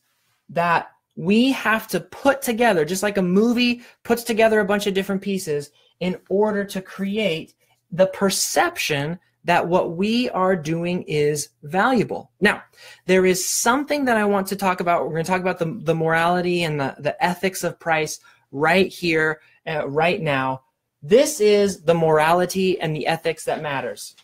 Speaker 1: that we have to put together, just like a movie puts together a bunch of different pieces in order to create the perception that what we are doing is valuable. Now, there is something that I want to talk about. We're going to talk about the morality and the ethics of price right here, right now. This is the morality and the ethics that matters.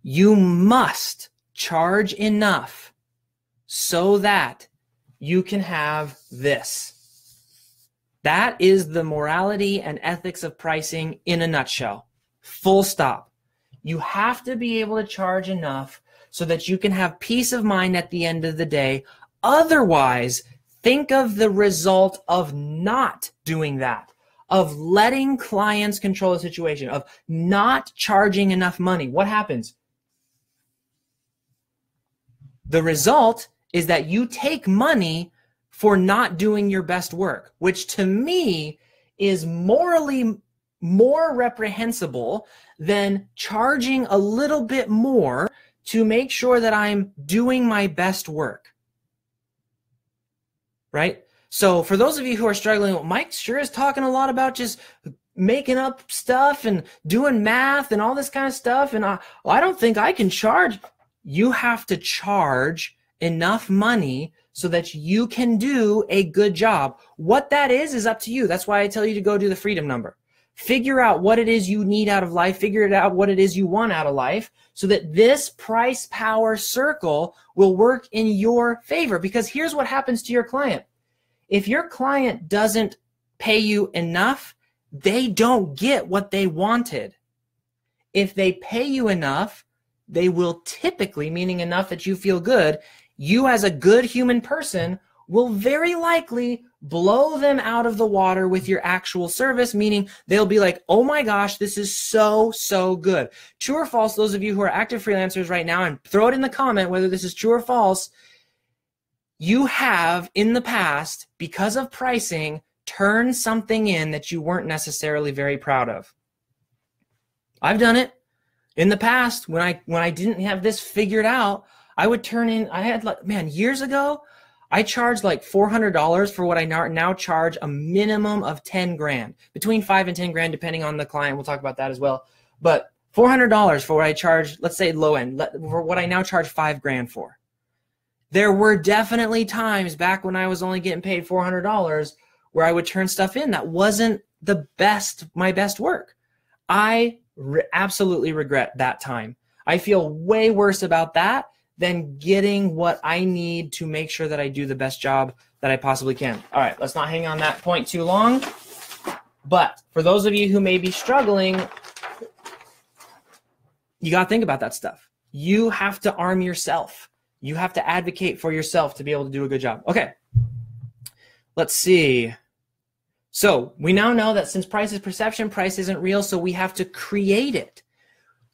Speaker 1: You must charge enough so that you can have this. That is the morality and ethics of pricing in a nutshell. Full stop. You have to be able to charge enough so that you can have peace of mind at the end of the day. Otherwise, think of the result of not doing that, of letting clients control the situation, of not charging enough money. What happens? The result is that you take money for not doing your best work, which to me is morally more reprehensible than charging a little bit more to make sure that I'm doing my best work. Right? So for those of you who are struggling, Mike sure is talking a lot about just making up stuff and doing math and all this kind of stuff. And I don't think I can charge. You have to charge enough money so that you can do a good job. What that is up to you. That's why I tell you to go do the freedom number. Figure out what it is you need out of life. Figure it out what it is you want out of life so that this price power circle will work in your favor. Because here's what happens to your client. If your client doesn't pay you enough, they don't get what they wanted. If they pay you enough, they will typically, meaning enough that you feel good, you as a good human person will very likely blow them out of the water with your actual service, meaning they'll be like, oh my gosh, this is so, so good. True or false, those of you who are active freelancers right now, and throw it in the comment whether this is true or false, you have in the past, because of pricing, turned something in that you weren't necessarily very proud of. I've done it. In the past, when I didn't have this figured out, I would turn in, I had like, man, years ago, I charged like $400 for what I now charge a minimum of 10 grand, between 5 and 10 grand, depending on the client. We'll talk about that as well. But $400 for what I charge, let's say low end, for what I now charge 5 grand for. There were definitely times back when I was only getting paid $400 where I would turn stuff in that wasn't the best, my best work. I absolutely regret that time. I feel way worse about that than getting what I need to make sure that I do the best job that I possibly can. All right, let's not hang on that point too long. But for those of you who may be struggling, you got to think about that stuff. You have to arm yourself. You have to advocate for yourself to be able to do a good job. Okay, let's see. So we now know that since price is perception, price isn't real, so we have to create it.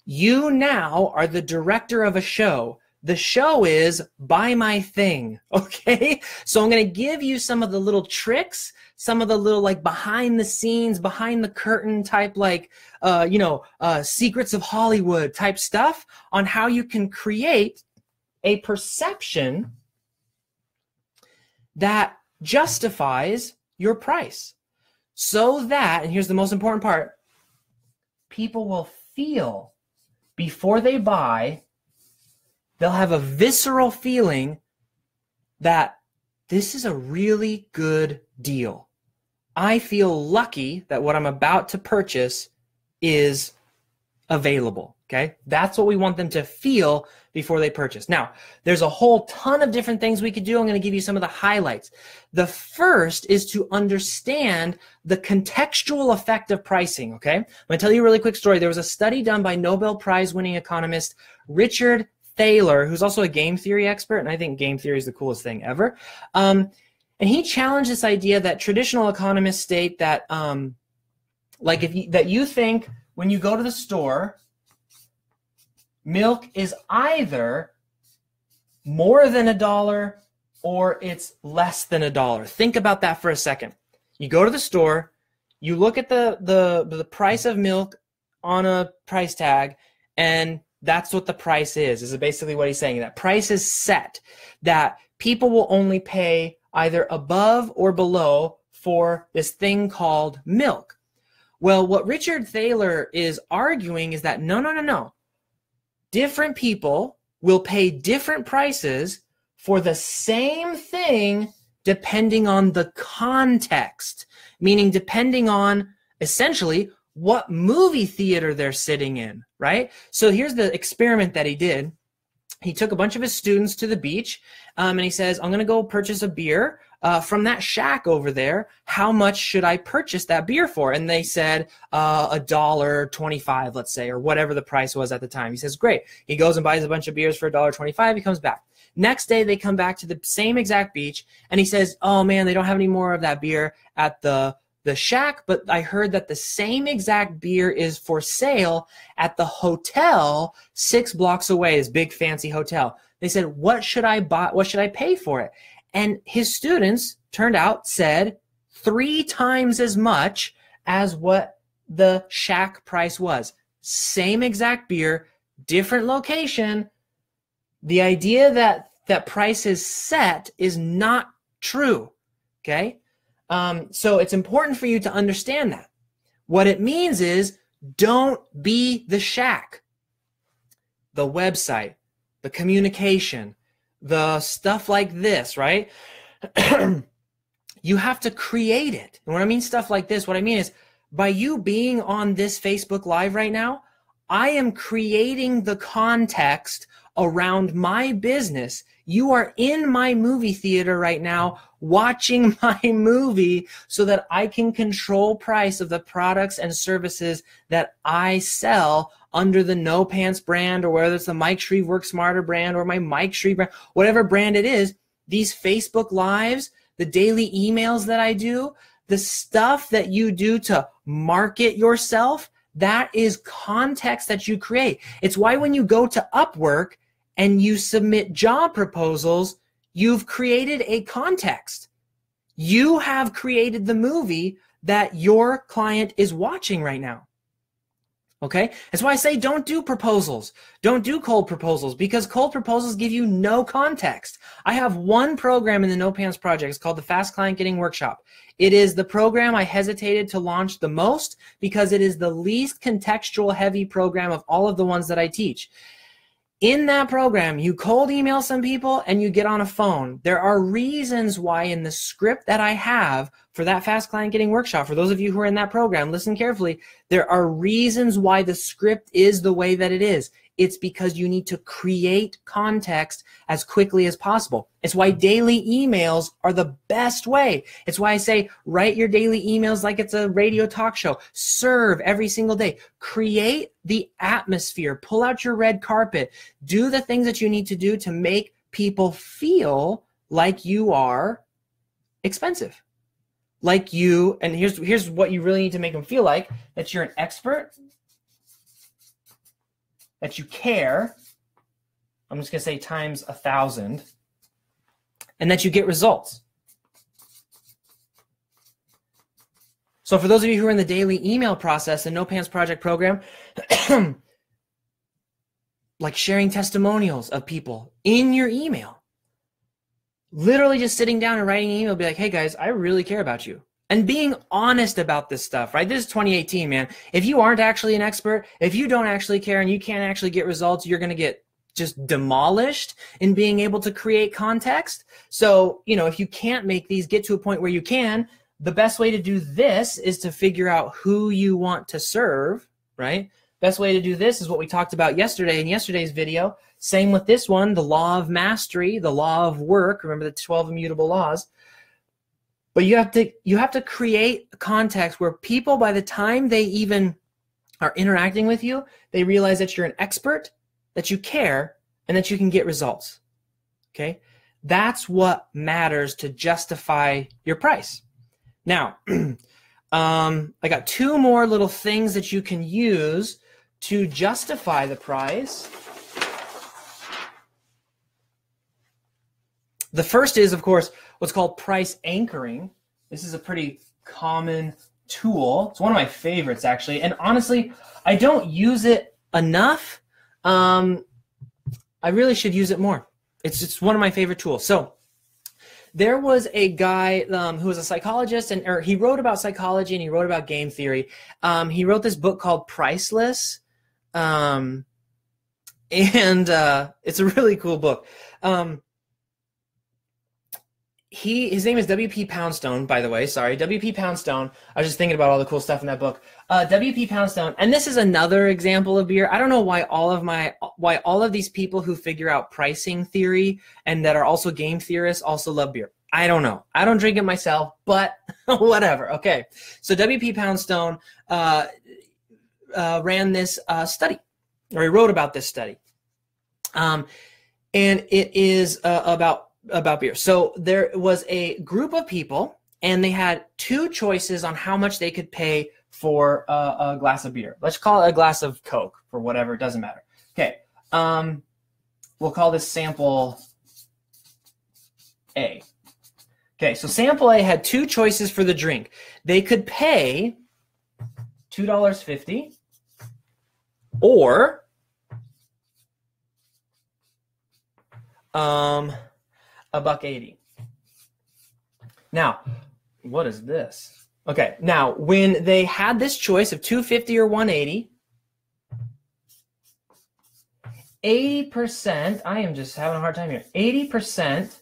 Speaker 1: You now are the director of a show. The show is buy my thing, okay? So I'm going to give you some of the little tricks, some of the little like behind the scenes, behind the curtain type like, secrets of Hollywood type stuff on how you can create a perception that justifies your price. So that, and here's the most important part, people will feel before they buy, they'll have a visceral feeling that this is a really good deal. I feel lucky that what I'm about to purchase is available, okay? That's what we want them to feel before they purchase. Now, there's a whole ton of different things we could do. I'm going to give you some of the highlights. The first is to understand the contextual effect of pricing, okay? I'm going to tell you a really quick story. There was a study done by Nobel Prize winning economist Richard Thaler, who's also a game theory expert, and I think game theory is the coolest thing ever. And he challenged this idea that traditional economists state that, that you think when you go to the store, milk is either more than $1 or it's less than $1. Think about that for a second. You go to the store, you look at the price of milk on a price tag, and that's what the price is basically what he's saying. That price is set, that people will only pay either above or below for this thing called milk. Well, what Richard Thaler is arguing is that no. Different people will pay different prices for the same thing depending on the context, meaning depending on essentially what movie theater they're sitting in, right? So here's the experiment that he did. He took a bunch of his students to the beach, and he says, I'm going to go purchase a beer. from that shack over there, how much should I purchase that beer for? And they said $1.25, let's say, or whatever the price was at the time. He says, great. He goes and buys a bunch of beers for $1.25. He comes back. Next day, they come back to the same exact beach, and he says, oh, man, they don't have any more of that beer at the shack, but I heard that the same exact beer is for sale at the hotel 6 blocks away, this big fancy hotel. They said, what should I buy? What should I pay for it? And his students, turned out, said 3 times as much as what the shack price was. Same exact beer, different location. The idea that price is set is not true, okay? So it's important for you to understand that. What it means is don't be the shack. The website, the communication, the stuff like this, right? You have to create it. And when I mean stuff like this, what I mean is by you being on this Facebook Live right now, I am creating the context around my business. You are in my movie theater right now watching my movie so that I can control price of the products and services that I sell under the No Pants brand, or whether it's the Mike Shreve Work Smarter brand or my Mike Shreve brand, whatever brand it is. These Facebook Lives, the daily emails that I do, the stuff that you do to market yourself, that is context that you create. It's why when you go to Upwork and you submit job proposals, you've created a context. You have created the movie that your client is watching right now. Okay? That's why I say don't do proposals. Don't do cold proposals, because cold proposals give you no context. I have one program in the No Pants Project. It's called the Fast Client Getting Workshop. It is the program I hesitated to launch the most because it is the least contextual heavy program of all of the ones that I teach. In that program, you cold email some people and you get on a phone. There are reasons why in the script that I have for that Fast Client Getting Workshop, for those of you who are in that program, listen carefully. There are reasons why the script is the way that it is. It's because you need to create context as quickly as possible. It's why daily emails are the best way. It's why I say write your daily emails like it's a radio talk show. Serve every single day. Create the atmosphere. Pull out your red carpet. Do the things that you need to do to make people feel like you are expensive. Like you, and here's what you really need to make them feel like, that you're an expert, that you care, I'm just going to say times 1,000, and that you get results. So for those of you who are in the daily email process, the No Pants Project program, like sharing testimonials of people in your email, literally just sitting down and writing an email, be like, hey guys, I really care about you. And being honest about this stuff, right? This is 2018, man. If you aren't actually an expert, if you don't actually care and you can't actually get results, you're going to get just demolished in being able to create context. So, you know, if you can't make these get to a point where you can, the best way to do this is to figure out who you want to serve, right? Best way to do this is what we talked about yesterday in yesterday's video. Same with this one, the law of mastery, the law of work. Remember the 12 immutable laws. But you have to create a context where people, by the time they even are interacting with you, they realize that you're an expert, that you care, and that you can get results. Okay? That's what matters to justify your price. Now, I got 2 more little things that you can use to justify the price. The first is, of course, what's called price anchoring. This is a pretty common tool. It's one of my favorites, actually. And honestly, I don't use it enough. I really should use it more. It's one of my favorite tools. So there was a guy who was a psychologist, or he wrote about psychology and he wrote about game theory. He wrote this book called Priceless. And it's a really cool book. His name is W.P. Poundstone, by the way. Sorry, W.P. Poundstone. I was just thinking about all the cool stuff in that book. W.P. Poundstone, and this is another example of beer. I don't know why all of these people who figure out pricing theory and that are also game theorists also love beer. I don't know. I don't drink it myself, but whatever. Okay. So W.P. Poundstone ran this study, or he wrote about this study. And it is about beer. So there was a group of people, and they had two choices on how much they could pay for a glass of beer. Let's call it a glass of Coke, for whatever, it doesn't matter. Okay. We'll call this sample A. Okay, so sample A had two choices for the drink. They could pay $2.50 or $1.80. Now, what is this? Okay, now when they had this choice of $2.50 or $1.80, 80%, I am just having a hard time here, 80%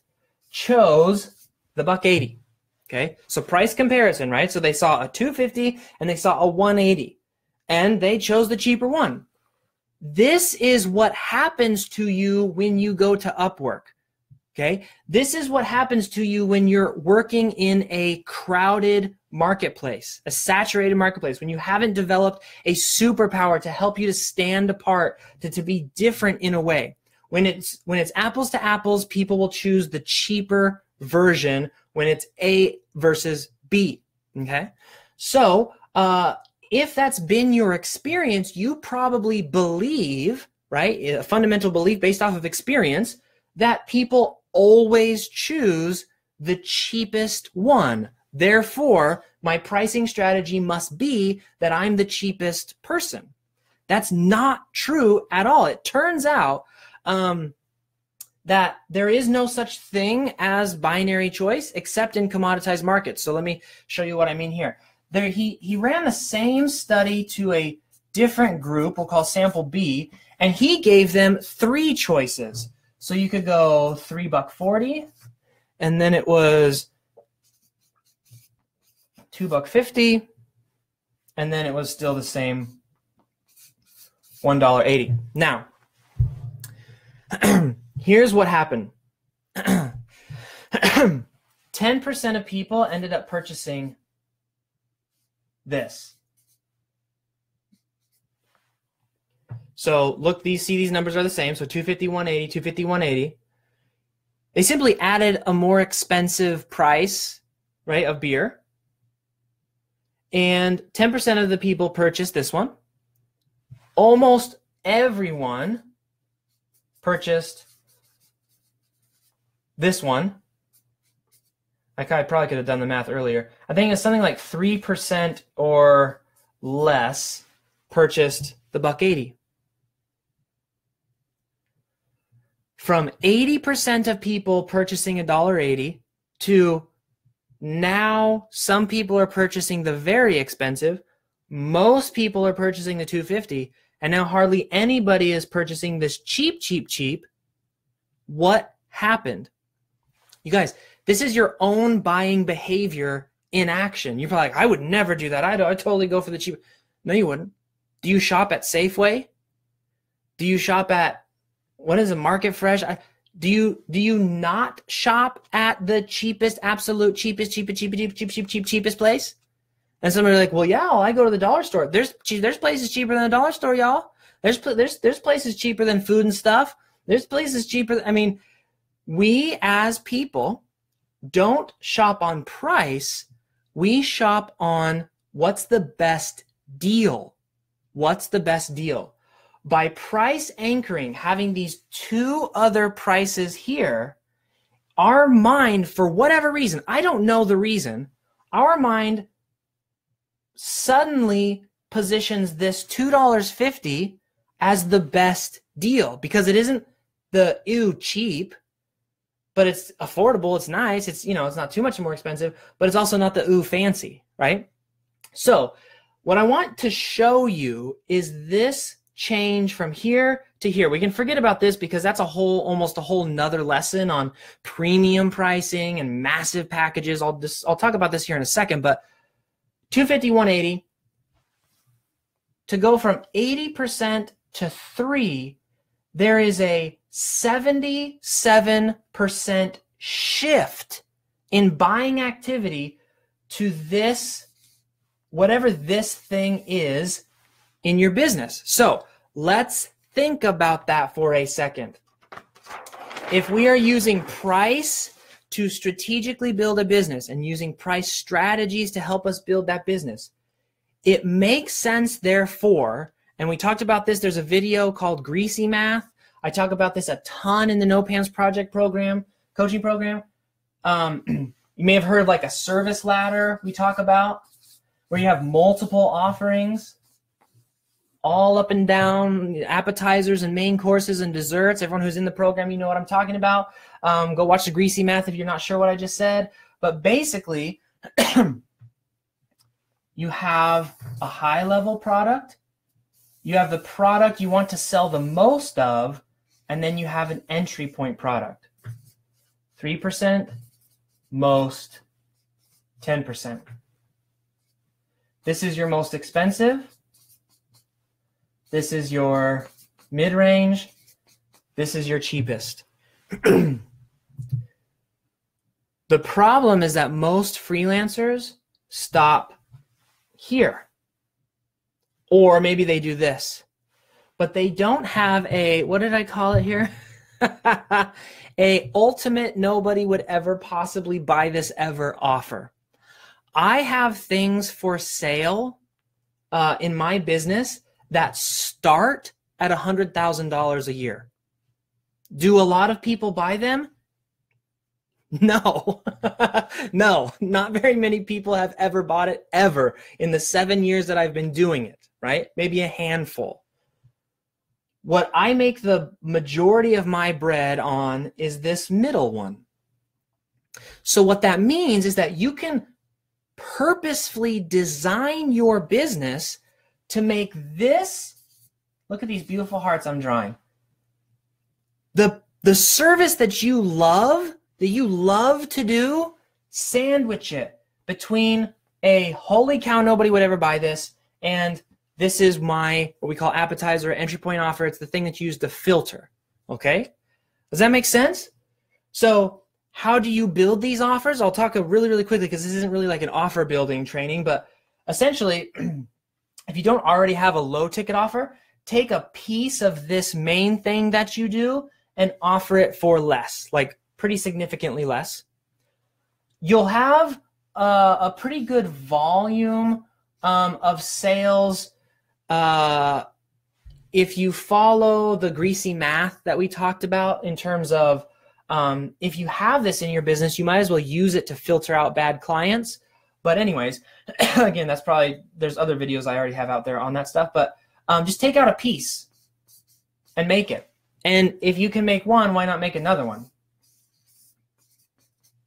Speaker 1: chose the $1.80. Okay, so price comparison, right? So they saw a $2.50 and they saw a $1.80, and they chose the cheaper one. This is what happens to you when you go to Upwork. Okay, this is what happens to you when you're working in a crowded marketplace, a saturated marketplace, when you haven't developed a superpower to help you to stand apart, to be different in a way. When it's apples to apples, people will choose the cheaper version when it's A versus B. Okay, so if that's been your experience, you probably believe, right, a fundamental belief based off of experience, that people always choose the cheapest one. Therefore, my pricing strategy must be that I'm the cheapest person. That's not true at all. It turns out that there is no such thing as binary choice except in commoditized markets. So let me show you what I mean here. There, he ran the same study to a different group, we'll call sample B, and he gave them three choices. So you could go $3.40, and then it was $2.50, and then it was still the same $1.80. Now, here's what happened. 10% of people ended up purchasing this. So look, these numbers are the same. So 250, 180, 250, 180. They simply added a more expensive price, right, of beer. And 10% of the people purchased this one. Almost everyone purchased this one. I probably could have done the math earlier. I think it's something like 3% or less purchased the $1.80. From 80% of people purchasing $1.80 to now some people are purchasing the very expensive, most people are purchasing the $2.50, and now hardly anybody is purchasing this cheap. What happened? You guys, this is your own buying behavior in action. You're probably like, I would never do that. I'd totally go for the cheap. No, you wouldn't. Do you shop at Safeway? Do you shop at, what is it, Market Fresh? Do you not shop at the cheapest, absolute cheapest place? And somebody like, well, yeah, I go to the dollar store. There's places cheaper than a dollar store, y'all. There's places cheaper than food and stuff. There's places cheaper. I mean, we as people don't shop on price. We shop on what's the best deal. What's the best deal? By price anchoring, having these two other prices here, our mind, for whatever reason, I don't know the reason, our mind suddenly positions this $2.50 as the best deal because it isn't the cheap, but it's affordable, it's nice, it's not too much more expensive, but it's also not the fancy, right? So what I want to show you is this change from here to here. We can forget about this because that's almost a whole nother lesson on premium pricing and massive packages. I'll talk about this here in a second, but 250, 180, to go from 80% to 3, there is a 77% shift in buying activity to this, whatever this thing is in your business. So let's think about that for a second. If we are using price to strategically build a business and using price strategies to help us build that business, it makes sense, therefore, and we talked about this, there's a video called Greasy Math. I talk about this a ton in the No Pants Project program, coaching program. You may have heard of like a service ladder we talk about, where you have multiple offerings, all up and down, appetizers and main courses and desserts. Everyone who's in the program, you know what I'm talking about. Go watch the Greasy Math if you're not sure what I just said. But basically, you have a high-level product, you have the product you want to sell the most of, and then you have an entry point product. 3%, most, 10%. This is your most expensive. This is your mid-range. This is your cheapest. The problem is that most freelancers stop here. Or maybe they do this. But they don't have a, what did I call it here? A ultimate nobody would ever possibly buy this ever offer. I have things for sale in my business that start at $100,000 a year. Do a lot of people buy them? No. No, not very many people have ever bought it ever in the 7 years that I've been doing it, right? Maybe a handful. What I make the majority of my bread on is this middle one. So what that means is that you can purposefully design your business to make this, look at these beautiful hearts I'm drawing. The service that you love to do, sandwich it between a holy cow, nobody would ever buy this, and this is my, what we call appetizer or entry point offer. It's the thing that you use to filter, okay? Does that make sense? So how do you build these offers? I'll talk really, really quickly because this isn't really like an offer building training, but essentially, if you don't already have a low ticket offer, take a piece of this main thing that you do and offer it for less, like pretty significantly less. You'll have a pretty good volume of sales if you follow the greasy math that we talked about in terms of if you have this in your business, you might as well use it to filter out bad clients. But anyways, again, that's probably, there's other videos I already have out there on that stuff, but just take out a piece and make it. And if you can make one, why not make another one?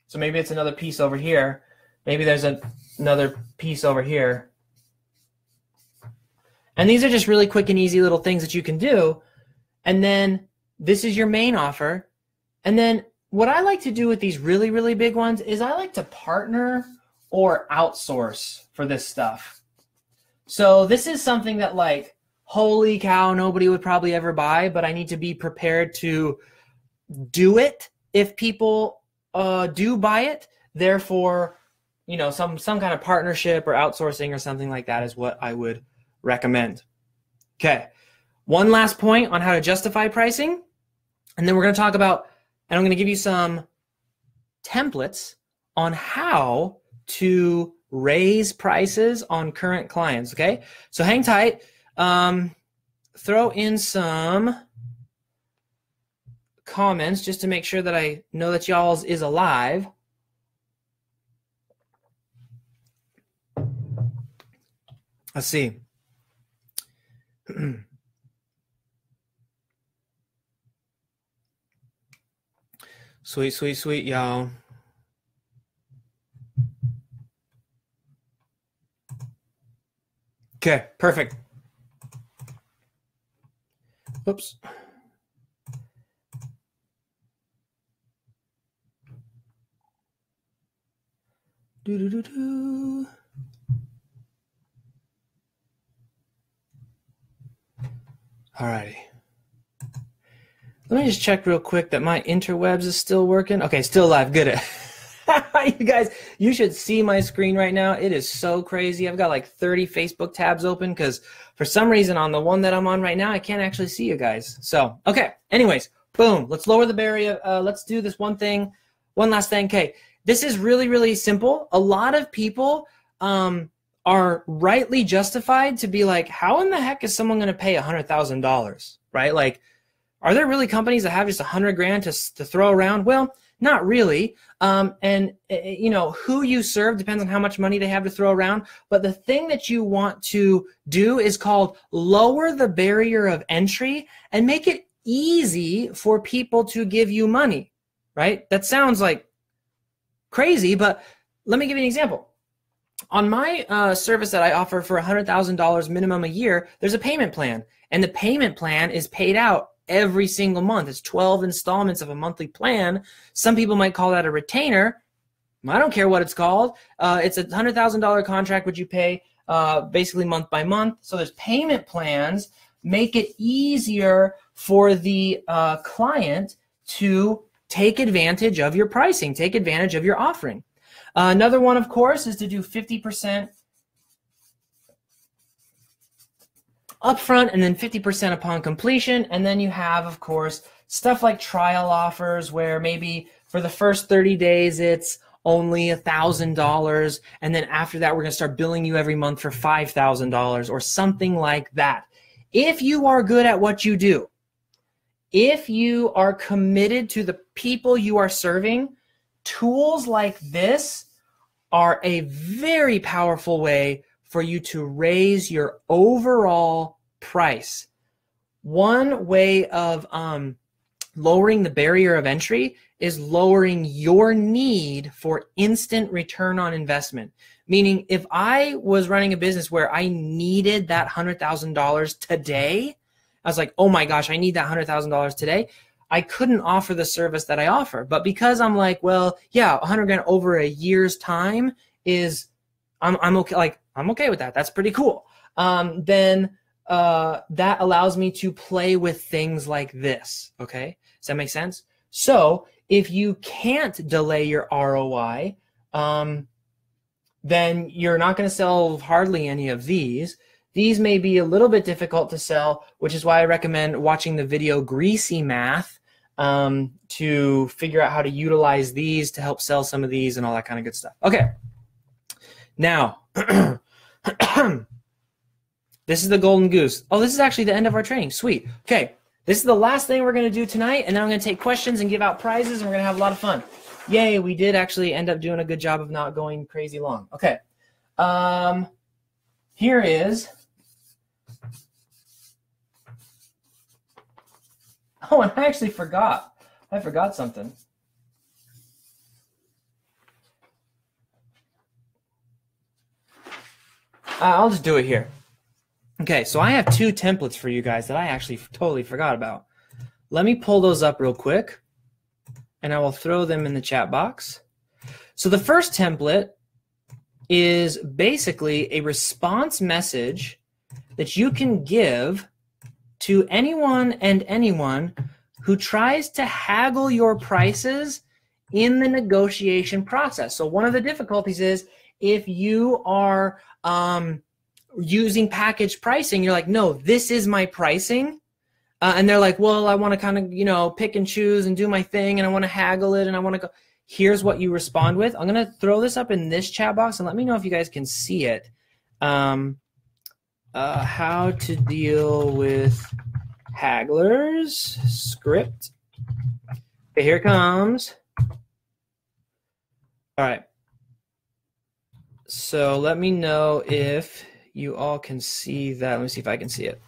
Speaker 1: So maybe it's another piece over here. Maybe there's another piece over here. And these are just really quick and easy little things that you can do. And then this is your main offer. And then what I like to do with these really, really big ones is I like to partner or outsource for this stuff. So this is something that, like, holy cow, nobody would probably ever buy, but I need to be prepared to do it if people do buy it. Therefore, you know, some kind of partnership or outsourcing or something like that is what I would recommend. Okay, one last point on how to justify pricing, and then we're going to talk about, and I'm going to give you some templates on how to raise prices on current clients, okay? So hang tight. Throw in some comments just to make sure that I know that y'all's is alive. Let's see. Sweet, sweet, sweet, y'all. Okay, perfect. Oops. Do. All righty. Let me just check real quick that my interwebs is still working. Okay, still live. Good. You guys, you should see my screen right now. It is so crazy. I've got like 30 Facebook tabs open because for some reason on the one that I'm on right now, I can't actually see you guys. So, okay. Anyways, boom. Let's lower the barrier. Let's do this one last thing. Okay. This is really, really simple. A lot of people are rightly justified to be like, how in the heck is someone going to pay $100,000, right? Like, are there really companies that have just 100 grand to throw around? Well, not really. And you know, who you serve depends on how much money they have to throw around. But the thing that you want to do is called lower the barrier of entry and make it easy for people to give you money, right? That sounds like crazy, but let me give you an example. On my service that I offer for $100,000 minimum a year, there's a payment plan, and the payment plan is paid out every single month. It's 12 installments of a monthly plan. Some people might call that a retainer. I don't care what it's called. It's a $100,000 contract which you pay basically month by month. So there's payment plans. Make it easier for the client to take advantage of your pricing, take advantage of your offering. Another one, of course, is to do 50% upfront and then 50% upon completion. And then you have, of course, stuff like trial offers where maybe for the first 30 days it's only $1,000. And then after that, we're going to start billing you every month for $5,000 or something like that. If you are good at what you do, if you are committed to the people you are serving, tools like this are a very powerful way for you to raise your overall price. One way of lowering the barrier of entry is lowering your need for instant return on investment. Meaning, if I was running a business where I needed that $100,000 today, I was like, oh my gosh, I need that $100,000 today. I couldn't offer the service that I offer. But because I'm like, well, yeah, 100 grand over a year's time is, I'm okay. Like, I'm okay with that. That's pretty cool. Then that allows me to play with things like this. Okay. Does that make sense? So if you can't delay your ROI, then you're not going to sell hardly any of these. These may be a little bit difficult to sell, which is why I recommend watching the video Greasy Math to figure out how to utilize these to help sell some of these and all that kind of good stuff. Okay. Now, this is the golden goose. Oh, this is actually the end of our training. Sweet. Okay. This is the last thing we're going to do tonight, and then I'm going to take questions and give out prizes, and we're going to have a lot of fun. Yay, we did actually end up doing a good job of not going crazy long. Okay. Here is... Oh, and I actually forgot. I forgot something. I'll just do it here. Okay, so I have two templates for you guys that I actually totally forgot about. Let me pull those up real quick, and I will throw them in the chat box. So the first template is basically a response message that you can give to anyone and anyone who tries to haggle your prices in the negotiation process. So one of the difficulties is if you are using package pricing, you're like, no, this is my pricing. And they're like, well, I want to kind of, you know, pick and choose and do my thing, and I want to haggle it, and I want to go. Here's what you respond with. I'm going to throw this up in this chat box, and let me know if you guys can see it. How to deal with hagglers script. Okay, here it comes. All right. So let me know if you all can see that. Let me see if I can see it.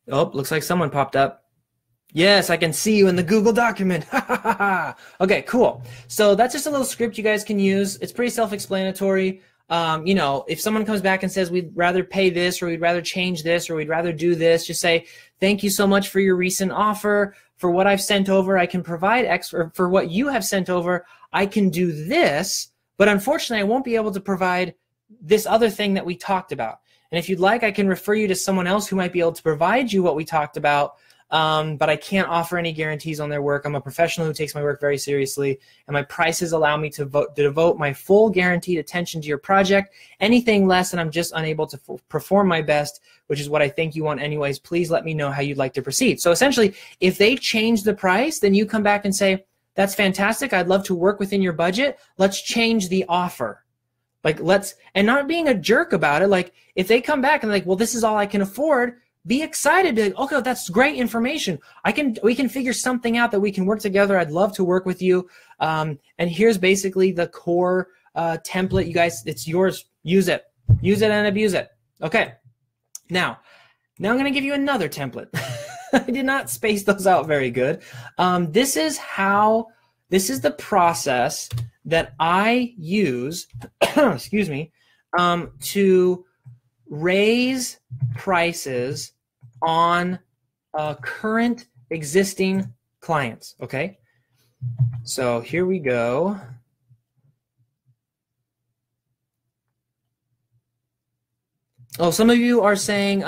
Speaker 1: Oh, looks like someone popped up. Yes, I can see you in the Google document. Okay, cool. So that's just a little script you guys can use. It's pretty self-explanatory. You know, if someone comes back and says we'd rather pay this, or we'd rather change this, or we'd rather do this, just say, thank you so much for your recent offer. For what I've sent over, I can provide X, or for what you have sent over, I can do this, but unfortunately I won't be able to provide this other thing that we talked about. And if you'd like, I can refer you to someone else who might be able to provide you what we talked about. but I can't offer any guarantees on their work. I'm a professional who takes my work very seriously, and my prices allow me to devote my full guaranteed attention to your project. Anything less, and I'm just unable to perform my best, which is what I think you want anyways. Please let me know how you'd like to proceed. So essentially, if they change the price, then you come back and say, that's fantastic. I'd love to work within your budget. Let's change the offer. Like, and not being a jerk about it. Like, if they come back and like, well, this is all I can afford, be excited. Be like, okay, that's great information. We can figure something out that we can work together. I'd love to work with you. And here's basically the core template. You guys, it's yours. Use it and abuse it. Okay. Now I'm going to give you another template. I did not space those out very good. This is the process that I use, excuse me, to raise prices on current existing clients. Okay. So here we go. Oh, some of you are saying,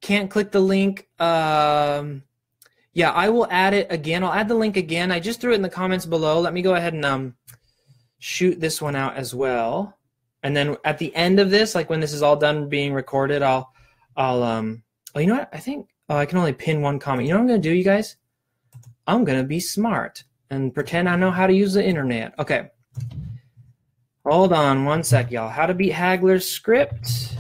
Speaker 1: can't click the link. Yeah, I will add it again. I'll add the link again. I just threw it in the comments below. Let me go ahead and shoot this one out as well. And then at the end of this, like when this is all done being recorded, I'll oh, you know what? I think I can only pin one comment. You know what I'm going to do, you guys? I'm going to be smart and pretend I know how to use the internet. Okay. Hold on one sec, y'all. How to beat Hagler's script.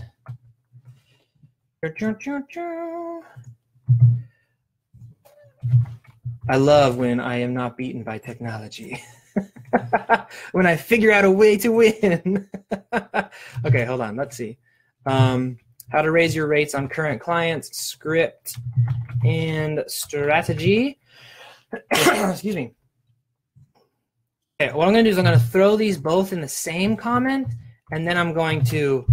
Speaker 1: I love when I am not beaten by technology. When I figure out a way to win. Okay, hold on. Let's see. How to raise your rates on current clients, script, and strategy. Excuse me. Okay, what I'm going to do is I'm going to throw these both in the same comment, and then I'm going to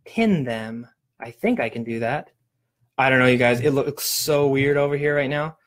Speaker 1: pin them. I think I can do that. I don't know, you guys. It looks so weird over here right now.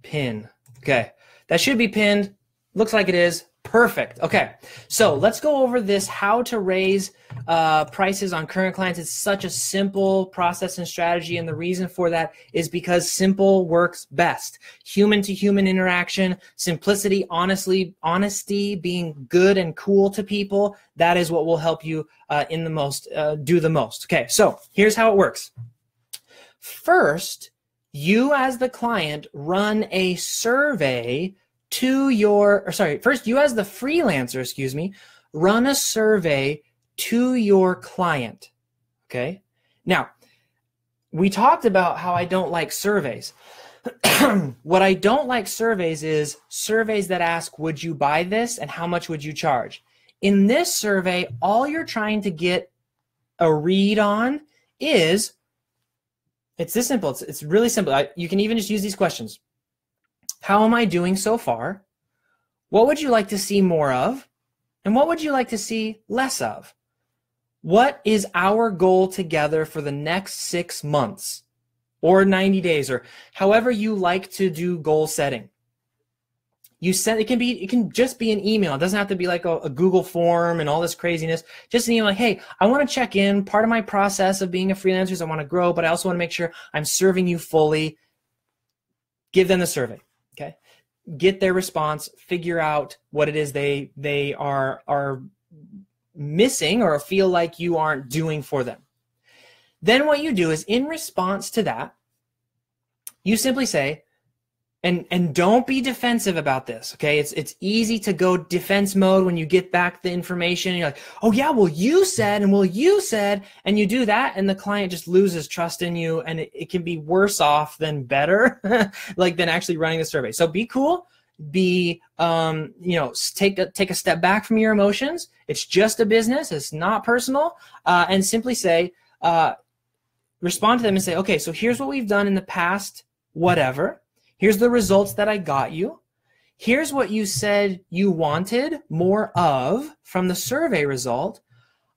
Speaker 1: Pin. Okay, that should be pinned. Looks like it is. Perfect. Okay, so let's go over this, how to raise prices on current clients. It's such a simple process and strategy, and the reason for that is because simple works best. Human-to-human interaction, simplicity, honesty, being good and cool to people, that is what will help you do the most. Okay, so here's how it works. First, you as the client run a survey first you as the freelancer, excuse me, run a survey to your client. Okay. Now, we talked about how I don't like surveys. What I don't like surveys is surveys that ask, would you buy this and how much would you charge? In this survey, all you're trying to get a read on is, it's this simple. It's really simple. You can even just use these questions. How am I doing so far? What would you like to see more of? And what would you like to see less of? What is our goal together for the next 6 months or 90 days or however you like to do goal setting? It can just be an email. It doesn't have to be like a Google form and all this craziness. Just an email like, hey, I want to check in. Part of my process of being a freelancer is I want to grow, but I also want to make sure I'm serving you fully. Give them the survey. Okay, get their response, figure out what it is they are missing or feel like you aren't doing for them. Then what you do is, in response to that, you simply say, and don't be defensive about this, okay? It's easy to go defense mode when you get back the information. And you're like, oh yeah, well you said, and you do that, and the client just loses trust in you, and it can be worse off than better, than actually running the survey. So be cool, take a step back from your emotions. It's just a business, it's not personal, and simply say, respond to them and say, okay, so here's what we've done in the past, whatever. Here's the results that I got you. Here's what you said you wanted more of from the survey result.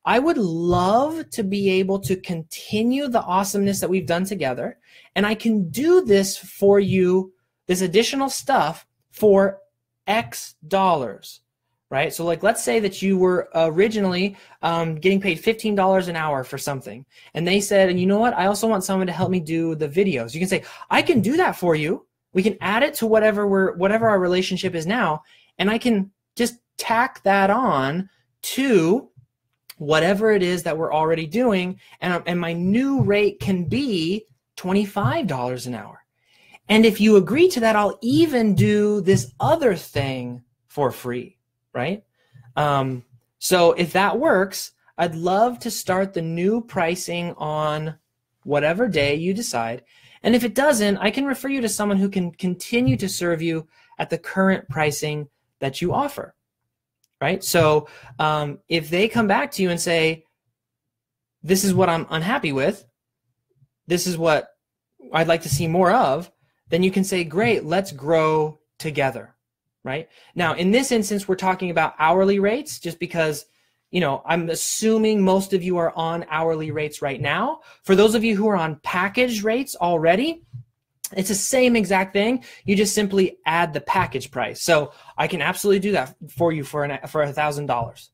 Speaker 1: I would love to be able to continue the awesomeness that we've done together. And I can do this for you, this additional stuff, for X dollars, right? So like, let's say that you were originally getting paid $15 an hour for something, and they said, and you know what, I also want someone to help me do the videos. You can say, I can do that for you. We can add it to whatever our relationship is now, and I can just tack that on to whatever it is that we're already doing, and my new rate can be $25 an hour. And if you agree to that, I'll even do this other thing for free, right? So if that works, I'd love to start the new pricing on whatever day you decide. And if it doesn't, I can refer you to someone who can continue to serve you at the current pricing that you offer, right? So if they come back to you and say, this is what I'm unhappy with, this is what I'd like to see more of, then you can say, great, let's grow together, right? Now, in this instance, we're talking about hourly rates just because, you know, I'm assuming most of you are on hourly rates right now. For those of you who are on package rates already, it's the same exact thing. You just simply add the package price. So I can absolutely do that for you for $1,000.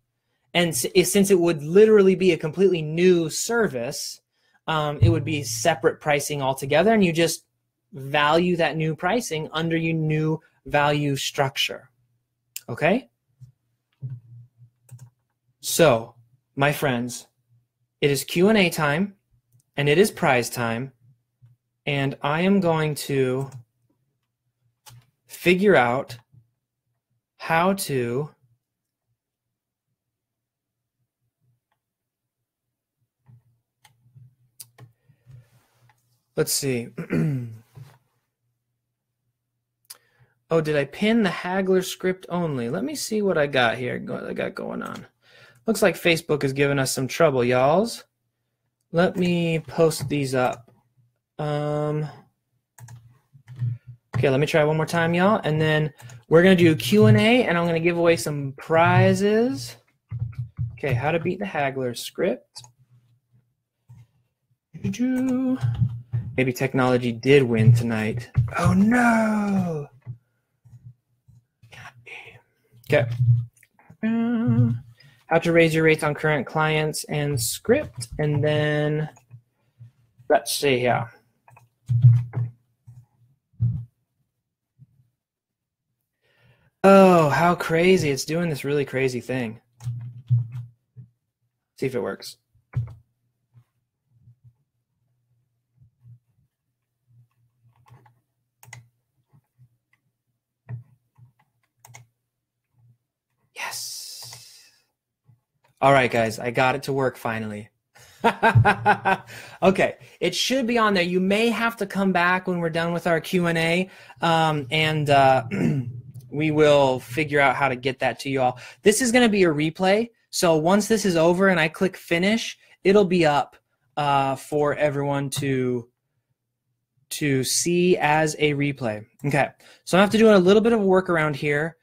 Speaker 1: And since it would literally be a completely new service, it would be separate pricing altogether, and you just value that new pricing under your new value structure. Okay? So, my friends, it is Q&A time, and it is prize time, and I am going to figure out how to let's see. Oh, did I pin the Hagler script only? Let me see what I got here. I got going on. Looks like Facebook is giving us some trouble, y'alls. Let me post these up. Okay, let me try one more time, y'all. And then we're going to do Q&A, and I'm going to give away some prizes. Okay, how to beat the Hagler script. Maybe technology did win tonight. Oh, no. Okay. How to raise your rates on current clients and script. And then let's see here. Oh, how crazy. It's doing this really crazy thing. See if it works. Yes. All right, guys, I got it to work finally. Okay, it should be on there. You may have to come back when we're done with our Q&A, and we will figure out how to get that to you all. This is going to be a replay, so once this is over and I click finish, it'll be up for everyone to see as a replay. Okay, so I have to do a little bit of work around here.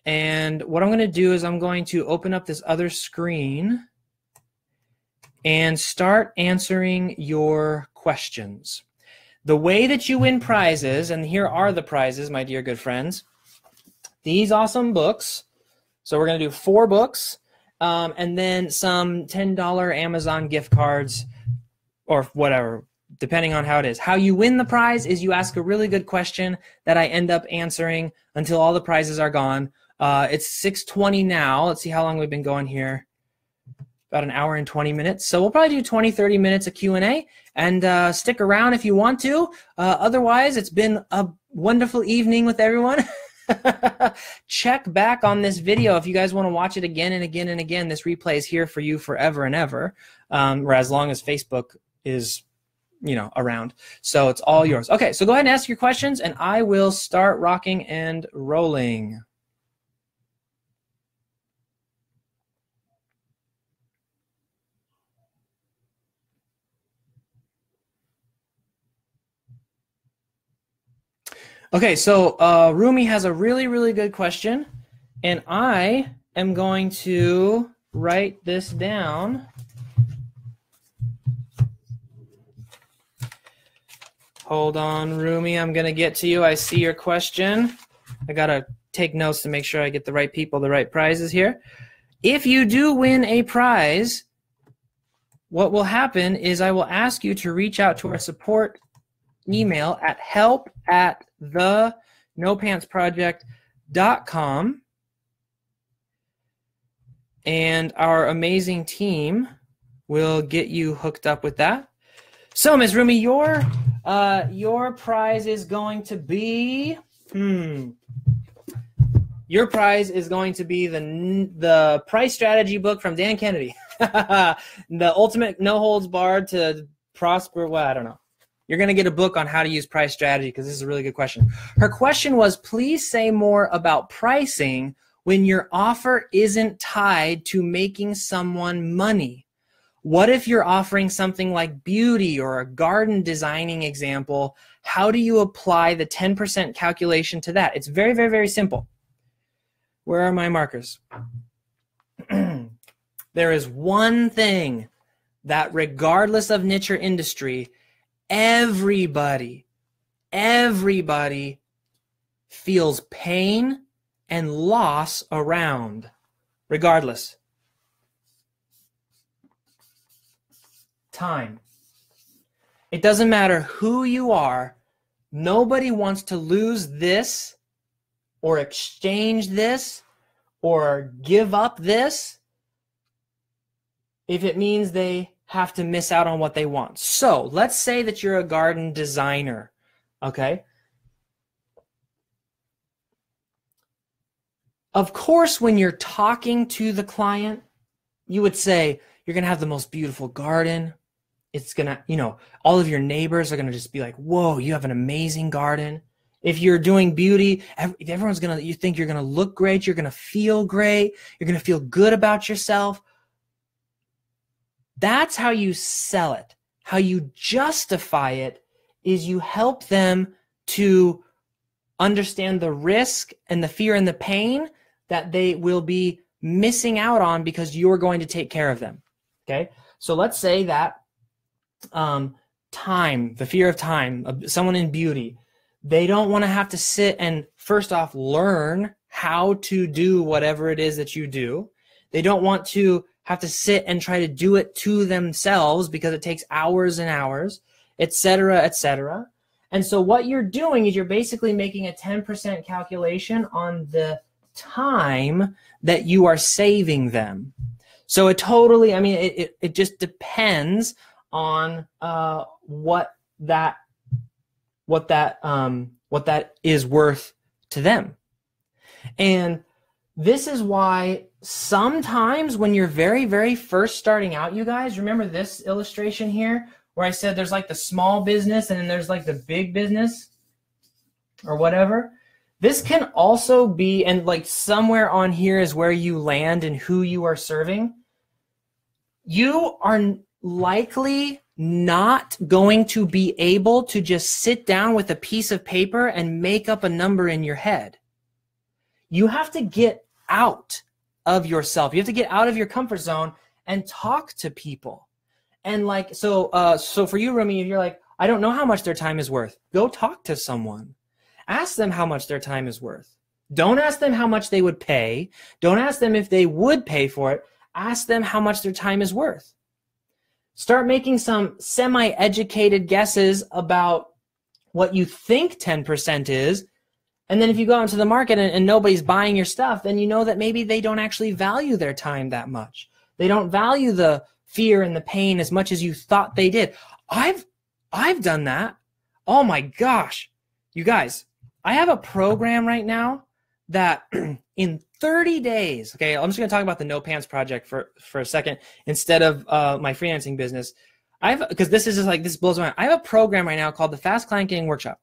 Speaker 1: And what I'm going to do is I'm going to open up this other screen and start answering your questions. The way that you win prizes, and here are the prizes, my dear good friends, these awesome books. So we're going to do 4 books and then some $10 Amazon gift cards or whatever, depending on how it is. How you win the prize is you ask a really good question that I end up answering until all the prizes are gone. It's 6:20 now. Let's see how long we've been going here. About an hour and 20 minutes. So we'll probably do 20, 30 minutes of Q&A, and stick around if you want to. Otherwise, it's been a wonderful evening with everyone. Check back on this video if you guys want to watch it again and again and again. This replay is here for you forever and ever, or as long as Facebook is, you know, around. So it's all yours. Okay, so go ahead and ask your questions, and I will start rocking and rolling. Okay, so Rumi has a really, really good question, and I am going to write this down. Hold on, Rumi, I'm going to get to you. I see your question. I got to take notes to make sure I get the right people, the right prizes here. If you do win a prize, what will happen is I will ask you to reach out to our support email at help@thenopants.com, and our amazing team will get you hooked up with that. So, Ms. Rumi, your prize is going to be your prize is going to be the price strategy book from Dan Kennedy, the ultimate no holds barred to prosper. Well, I don't know. You're going to get a book on how to use price strategy because this is a really good question. Her question was, please say more about pricing when your offer isn't tied to making someone money. What if you're offering something like beauty or a garden designing example? How do you apply the 10% calculation to that? It's very, very, very simple. Where are my markers? There is one thing that regardless of niche or industry, everybody feels pain and loss around, regardless. Time. It doesn't matter who you are. Nobody wants to lose this or exchange this or give up this if it means they have to miss out on what they want. So let's say that you're a garden designer, okay? Of course, when you're talking to the client, you would say, you're going to have the most beautiful garden. It's going to, all of your neighbors are going to just be like, whoa, you have an amazing garden. If you're doing beauty, everyone's going to, you think you're going to look great. You're going to feel great. You're going to feel good about yourself. That's how you sell it. How you justify it is you help them to understand the risk and the fear and the pain that they will be missing out on because you're going to take care of them. Okay? So let's say that time, the fear of time, someone in beauty, they don't want to have to sit and first off learn how to do whatever it is that you do. They don't want to have to sit and try to do it to themselves because it takes hours and hours, et cetera, et cetera. And so what you're doing is you're basically making a 10% calculation on the time that you are saving them. So it totally, it just depends on what that is worth to them. And this is why sometimes when you're very, very first starting out, you guys, remember this illustration here where I said there's like the small business and then there's like the big business or whatever. This can also be, and like somewhere on here is where you land and who you are serving. You are likely not going to be able to just sit down with a piece of paper and make up a number in your head. You have to get out of yourself. You have to get out of your comfort zone and talk to people. And like, so for you, Rumi, if you're like, I don't know how much their time is worth, go talk to someone. Ask them how much their time is worth. Don't ask them how much they would pay. Don't ask them if they would pay for it. Ask them how much their time is worth. Start making some semi-educated guesses about what you think 10% is. And then if you go out into the market and nobody's buying your stuff, then you know that maybe they don't actually value their time that much. They don't value the fear and the pain as much as you thought they did. I've done that. Oh my gosh. You guys, I have a program right now that in 30 days, okay, I'm just going to talk about the No Pants Project for a second instead of my freelancing business. Because this is just like, this blows my mind. I have a program right now called the Fast Client Getting Workshop.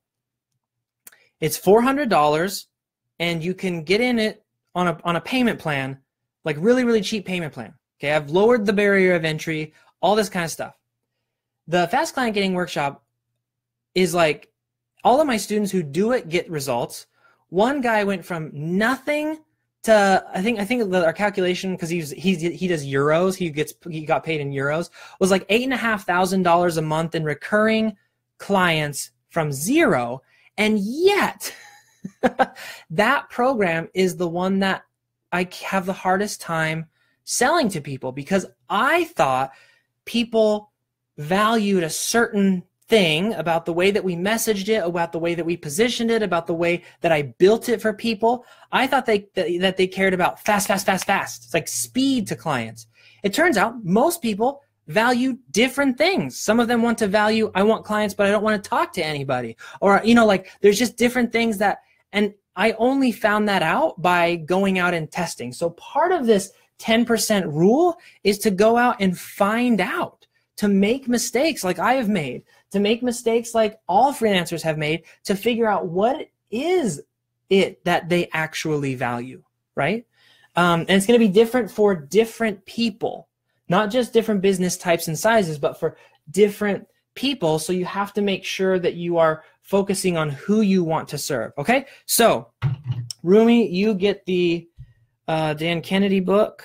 Speaker 1: It's $400 and you can get in it on a payment plan, like really, really cheap payment plan. Okay, I've lowered the barrier of entry, all this kind of stuff. The Fast Client Getting Workshop is like, all of my students who do it get results. One guy went from nothing to, I think our calculation, because he does euros, he got paid in euros, was like $8,500 a month in recurring clients from zero. And yet That program is the one that I have the hardest time selling to people, because I thought people valued a certain thing about the way that we messaged it, about the way that we positioned it, about the way that I built it for people. I thought that they cared about fast, fast, fast, fast. It's like speed to clients. It turns out most people value different things. Some of them want to value, I want clients, but I don't want to talk to anybody. Or, like there's just different things that, and I only found that out by going out and testing. So part of this 10% rule is to go out and find out, to make mistakes like I have made, to make mistakes like all freelancers have made, to figure out what is it that they actually value, right? And it's going to be different for different people, not just different business types and sizes, but for different people. So you have to make sure that you are focusing on who you want to serve, okay? So, Rumi, you get the Dan Kennedy book.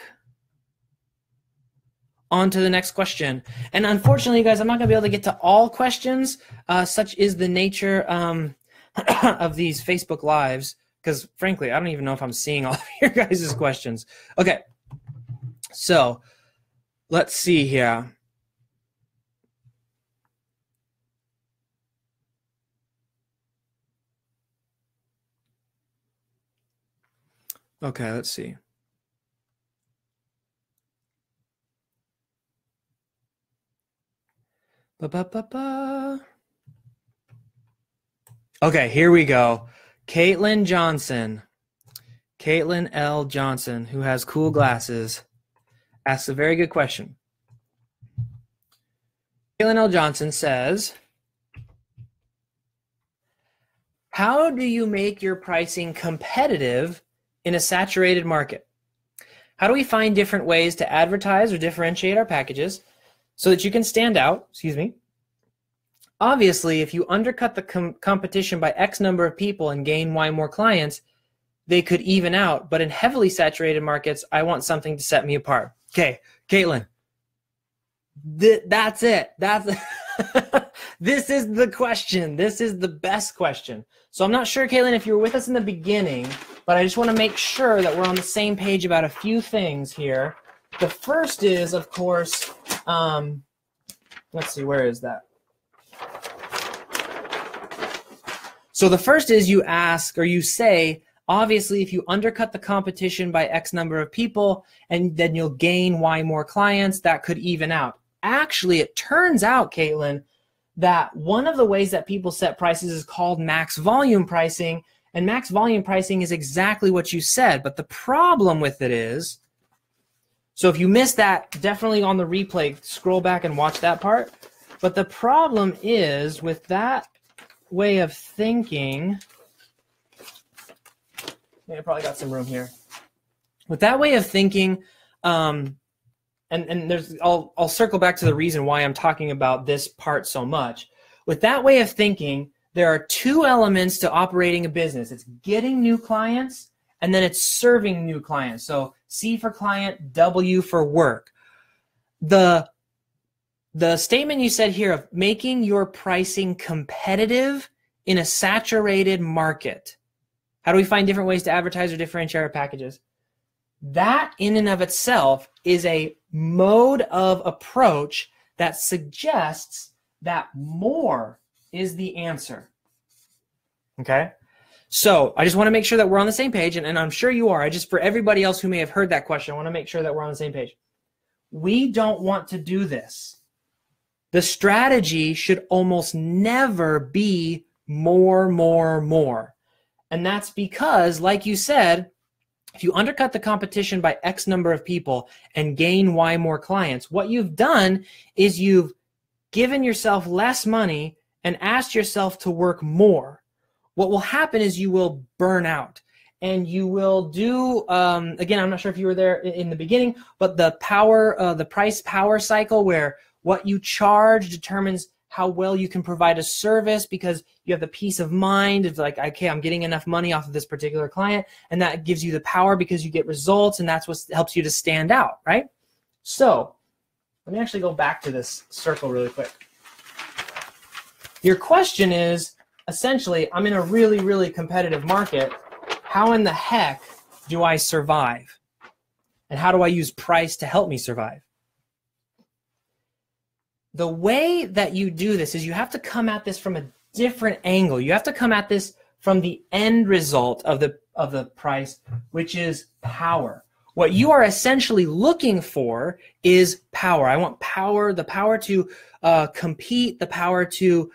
Speaker 1: On to the next question. And unfortunately, you guys, I'm not going to be able to get to all questions. Such is the nature of these Facebook Lives, because frankly, I don't even know if I'm seeing all of your guys' questions. Okay, so let's see here. Okay, let's see. Okay, here we go. Caitlin Johnson, Caitlin L. Johnson, who has cool glasses, asks a very good question. Caitlin L. Johnson says, how do you make your pricing competitive in a saturated market? How do we find different ways to advertise or differentiate our packages so that you can stand out? Excuse me. Obviously, if you undercut the competition by X number of people and gain Y more clients, they could even out. But in heavily saturated markets, I want something to set me apart. Okay, Caitlin, that's it. This is the question. This is the best question. So I'm not sure, Caitlin, if you were with us in the beginning, but I just want to make sure that we're on the same page about a few things here. The first is, of course, let's see, where is that? So the first is you ask, or you say, obviously, if you undercut the competition by X number of people, and then you'll gain Y more clients, that could even out. Actually, it turns out, Caitlin, that one of the ways that people set prices is called max volume pricing, and max volume pricing is exactly what you said. But the problem with it is, so if you missed that, definitely on the replay, scroll back and watch that part. But the problem is with that way of thinking, I probably got some room here. With that way of thinking, and there's, I'll circle back to the reason why I'm talking about this part so much. With that way of thinking, there are two elements to operating a business. It's getting new clients, and then it's serving new clients. So C for client, W for work. The statement you said here of making your pricing competitive in a saturated market. How do we find different ways to advertise or differentiate our packages? That in and of itself is a mode of approach that suggests that more is the answer. Okay? So I just want to make sure that we're on the same page, and I'm sure you are. For everybody else who may have heard that question, I want to make sure that we're on the same page. We don't want to do this. The strategy should almost never be more, more, more. And that's because, like you said, if you undercut the competition by X number of people and gain Y more clients, what you've done is you've given yourself less money and asked yourself to work more. What will happen is you will burn out. And you will do, again, I'm not sure if you were there in the beginning, but the price power cycle, where what you charge determines how well you can provide a service, because you have the peace of mind of like, okay, I'm getting enough money off of this particular client, and that gives you the power because you get results, and that's what helps you to stand out, right? So let me actually go back to this circle really quick. Your question is, essentially, I'm in a really, really competitive market. How in the heck do I survive? And how do I use price to help me survive? The way that you do this is you have to come at this from a different angle. You have to come at this from the end result of the price, which is power. What you are essentially looking for is power. I want power, the power to compete, the power to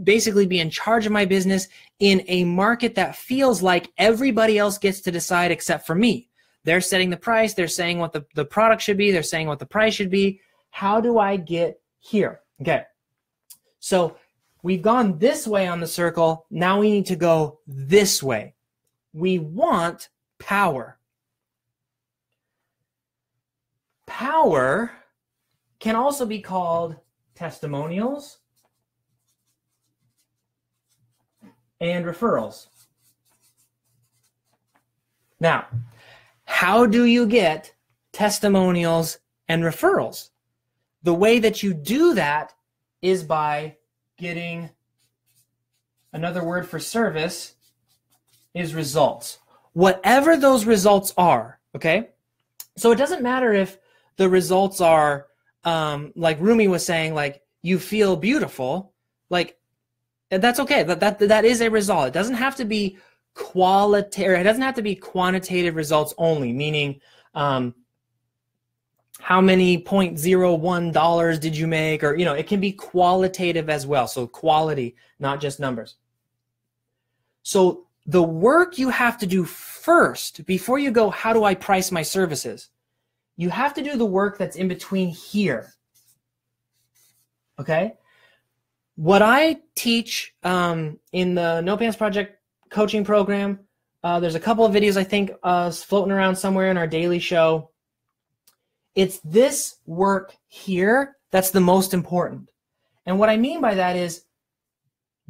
Speaker 1: basically be in charge of my business in a market that feels like everybody else gets to decide except for me. They're setting the price. They're saying what the product should be. They're saying what the price should be. How do I get here? Okay. So we've gone this way on the circle. Now we need to go this way. We want power. Power can also be called testimonials and referrals. Now, how do you get testimonials and referrals? The way that you do that is by getting, another word for service is results. Whatever those results are, okay? So it doesn't matter if the results are, like Rumi was saying, like you feel beautiful, like that's okay. That is a result. It doesn't have to be qualitative. It doesn't have to be quantitative results only, meaning how many $0.01 did you make, or it can be qualitative as well. So quality, not just numbers. So the work you have to do first before you go, how do I price my services? You have to do the work that's in between here. Okay? What I teach in the No Pants Project coaching program, there's a couple of videos I think floating around somewhere in our daily show. It's this work here that's the most important. And what I mean by that is,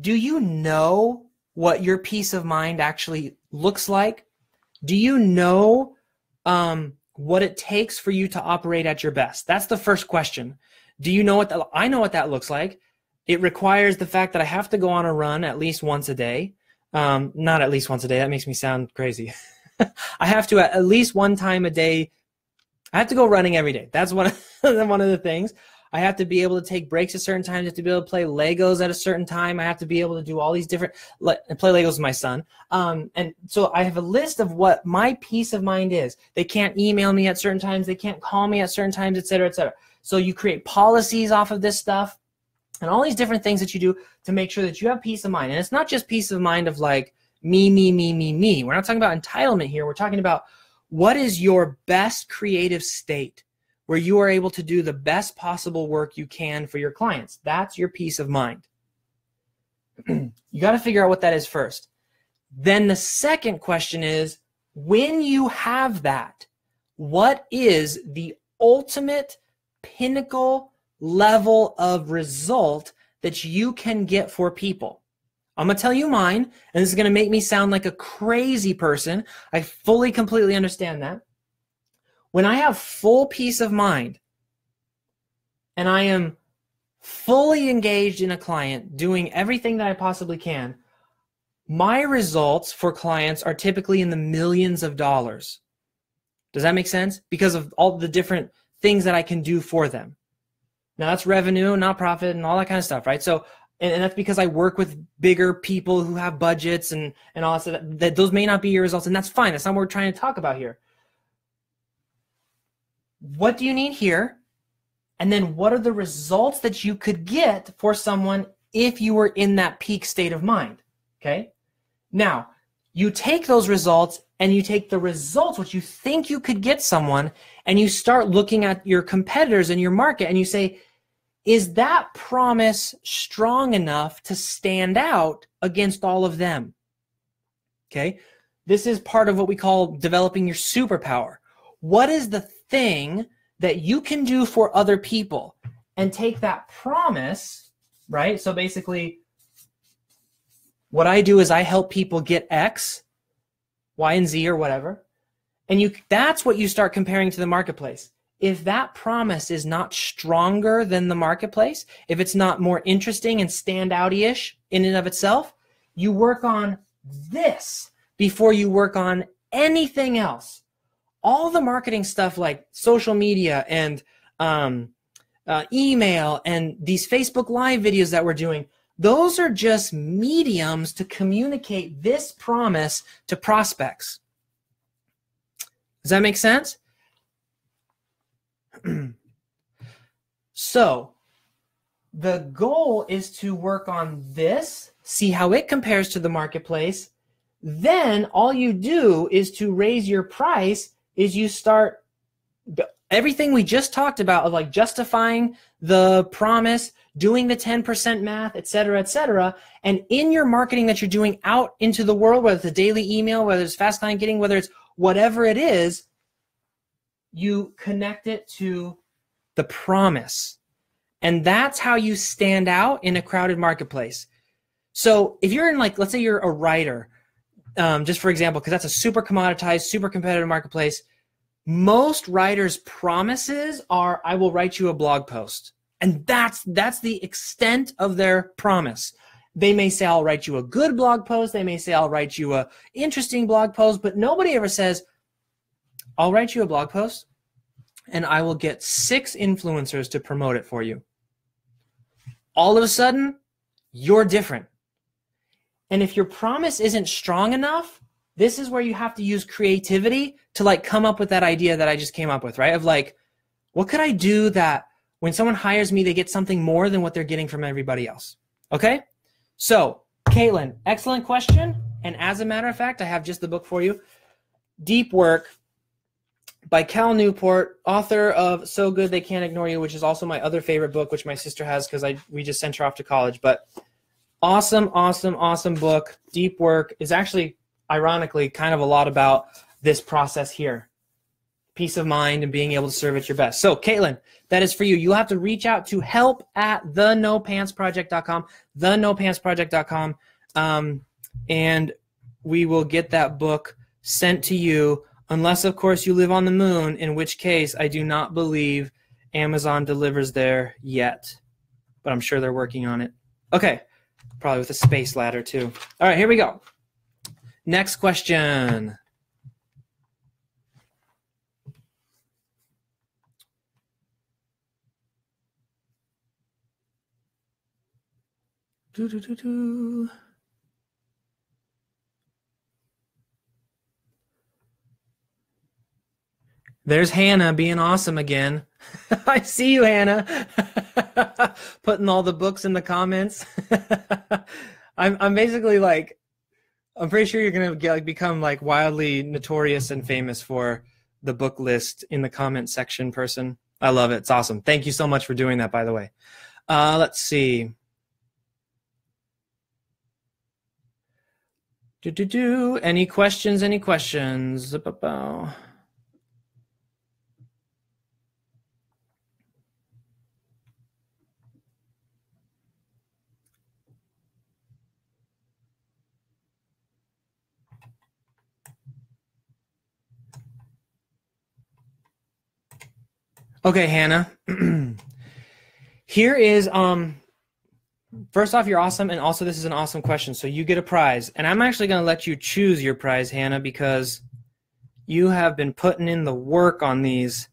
Speaker 1: do you know what your peace of mind actually looks like? Do you know what it takes for you to operate at your best? That's the first question. Do you know what I know what that looks like. It requires the fact that I have to go on a run at least once a day. Not at least once a day. That makes me sound crazy. I have to at least one time a day. I have to go running every day. That's one of the things. I have to be able to take breaks at certain times. I have to be able to play Legos at a certain time. I have to be able to do all these different, play Legos with my son. And so I have a list of what my peace of mind is. They can't email me at certain times. They can't call me at certain times, et cetera, et cetera. So you create policies off of this stuff and all these different things that you do to make sure that you have peace of mind. And it's not just peace of mind of like me, me, me, me, me. We're not talking about entitlement here. We're talking about what is your best creative state where you are able to do the best possible work you can for your clients. That's your peace of mind. You got to figure out what that is first. Then the second question is, when you have that, what is the ultimate pinnacle level of result that you can get for people? I'm going to tell you mine, and this is going to make me sound like a crazy person. I fully, completely understand that. When I have full peace of mind and I am fully engaged in a client, doing everything that I possibly can, my results for clients are typically in the millions of dollars. Does that make sense? Because of all the different things that I can do for them. Now that's revenue, not profit, and all that kind of stuff, right? So, and that's because I work with bigger people who have budgets and all that stuff. That those may not be your results, and that's fine. That's not what we're trying to talk about here. What do you need here? And then what are the results that you could get for someone if you were in that peak state of mind? Okay? Now, you take those results and you take the results, what you think you could get someone, and you start looking at your competitors in your market and you say, is that promise strong enough to stand out against all of them? Okay? This is part of what we call developing your superpower. What is the thing that you can do for other people and take that promise, right? So basically, what I do is I help people get X, Y, and Z or whatever. And that's what you start comparing to the marketplace. If that promise is not stronger than the marketplace, if it's not more interesting and stand out-ish, in and of itself. You work on this before you work on anything else. All the marketing stuff like social media and email and these Facebook Live videos that we're doing, those are just mediums to communicate this promise to prospects. Does that make sense? So the goal is to work on this, see how it compares to the marketplace. Then all you do is to raise your price is you start everything we just talked about of like justifying the promise, doing the 10% math, et cetera, and in your marketing that you're doing out into the world, whether it's a daily email, whether it's fast client getting, whether it's whatever it is, you connect it to the promise. And that's how you stand out in a crowded marketplace. So if you're in like, let's say you're a writer, just for example, because that's a super commoditized, super competitive marketplace, most writers' promises are, I will write you a blog post. And that's the extent of their promise. They may say, I'll write you a good blog post. They may say, I'll write you a interesting blog post, but nobody ever says, I'll write you a blog post and I will get 6 influencers to promote it for you. All of a sudden, you're different. And if your promise isn't strong enough, this is where you have to use creativity to like come up with that idea that I just came up with, right? Of like, what could I do that when someone hires me, they get something more than what they're getting from everybody else? Okay? So, Caitlin, excellent question. And as a matter of fact, I have just the book for you. Deep Work by Cal Newport, author of So Good They Can't Ignore You, which is also my other favorite book, which my sister has because we just sent her off to college. But awesome, awesome, awesome book. Deep Work is actually, ironically, kind of a lot about this process here. Peace of mind and being able to serve at your best. So, Caitlin, that is for you. You'll have to reach out to help@thenopantsproject.com, thenopantsproject.com, and we will get that book sent to you, unless, of course, you live on the moon, in which case I do not believe Amazon delivers there yet, but I'm sure they're working on it. Okay, probably with a space ladder, too. All right, here we go. Next question. There's Hannah being awesome again. I see you, Hannah. Putting all the books in the comments. I'm basically like, I'm pretty sure you're gonna become like wildly notorious and famous for the book list in the comment section person. I love it. It's awesome. Thank you so much for doing that, by the way. Let's see. Any questions? Any questions? Okay, Hannah. Here is first off, you're awesome, and also this is an awesome question, so you get a prize. And I'm actually going to let you choose your prize, Hannah, because you have been putting in the work on these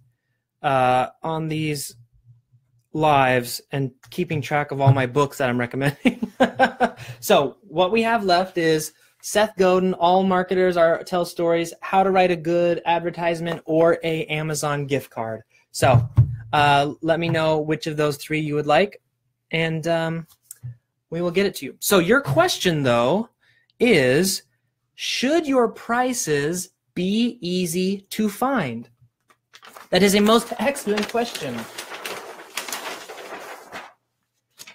Speaker 1: lives and keeping track of all my books that I'm recommending. So what we have left is Seth Godin, All Marketers Tell Stories, How to Write a Good Advertisement, or a Amazon gift card. So let me know which of those 3 you would like, and we will get it to you. So your question, though, is, should your prices be easy to find? That is a most excellent question.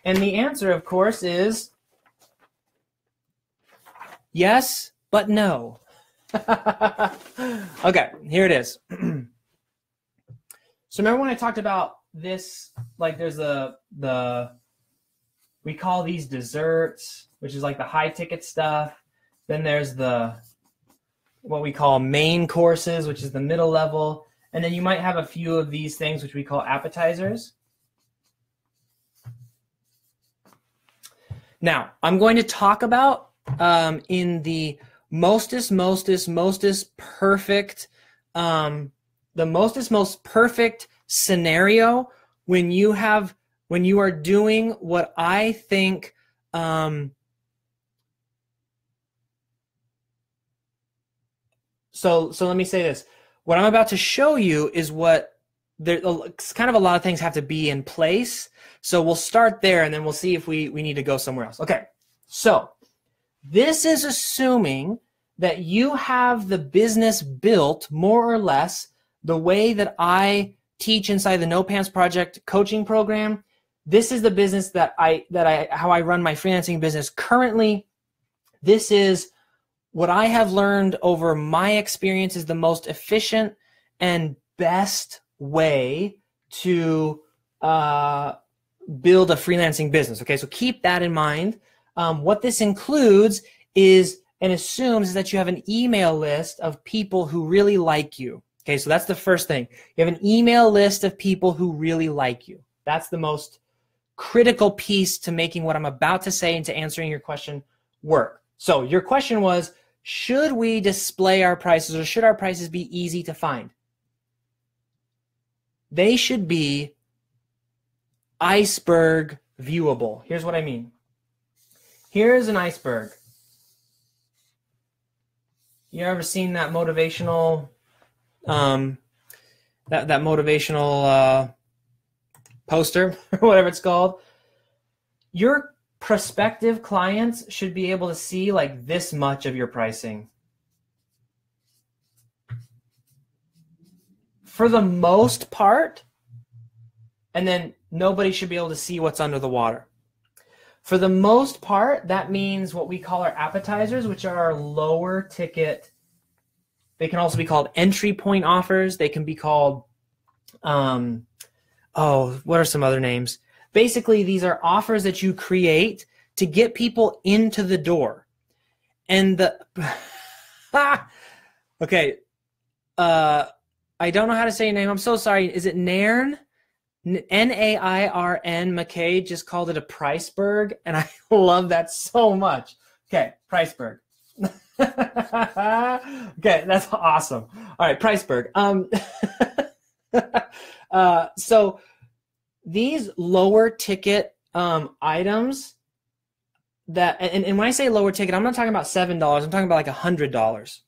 Speaker 1: And the answer, of course, is yes, but no. Okay, here it is. So remember when I talked about this, like there's we call these desserts, which is like the high ticket stuff. Then there's what we call main courses, which is the middle level. And then you might have a few of these things, which we call appetizers. Now, I'm going to talk about in the most perfect, most perfect scenario when you are doing what I think. So let me say this. What I'm about to show you is what it's kind of a lot of things have to be in place. So we'll start there and then we'll see if we need to go somewhere else. Okay. So this is assuming that you have the business built more or less the way that I teach inside the No Pants Project coaching program. This is the business how I run my freelancing business currently. This is what I have learned over my experience is the most efficient and best way to build a freelancing business. Okay, so keep that in mind. What this includes is and assumes is that you have an email list of people who really like you. Okay, so that's the first thing. You have an email list of people who really like you. That's the most critical piece to making what I'm about to say and to answering your question work. So your question was, should we display our prices or should our prices be easy to find? They should be iceberg viewable. Here's what I mean. Here's an iceberg. You ever seen that motivational that motivational poster or whatever it's called? Your prospective clients should be able to see like this much of your pricing. For the most part, and then nobody should be able to see what's under the water. For the most part, that means what we call our appetizers, which are our lower ticket. They can also be called entry point offers. They can be called, what are some other names? Basically, these are offers that you create to get people into the door. And okay, I don't know how to say your name. I'm so sorry. Is it Nairn? Nairn McKay just called it a priceberg, and I love that so much. Okay, priceberg. Okay, that's awesome. All right, priceberg. So these lower ticket items that, and when I say lower ticket, I'm not talking about $7. I'm talking about like $100,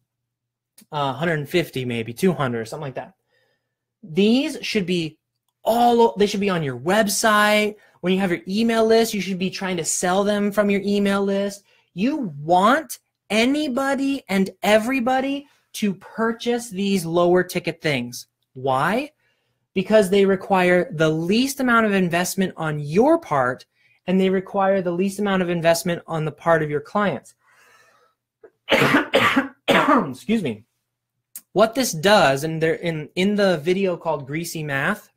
Speaker 1: $150 maybe, $200, something like that. These should be they should be on your website. When you have your email list, you should be trying to sell them from your email list. You want anybody and everybody to purchase these lower ticket things. Why? Because they require the least amount of investment on your part, and they require the least amount of investment on the part of your clients. Excuse me. What this does, and they're in the video called Greasy Math,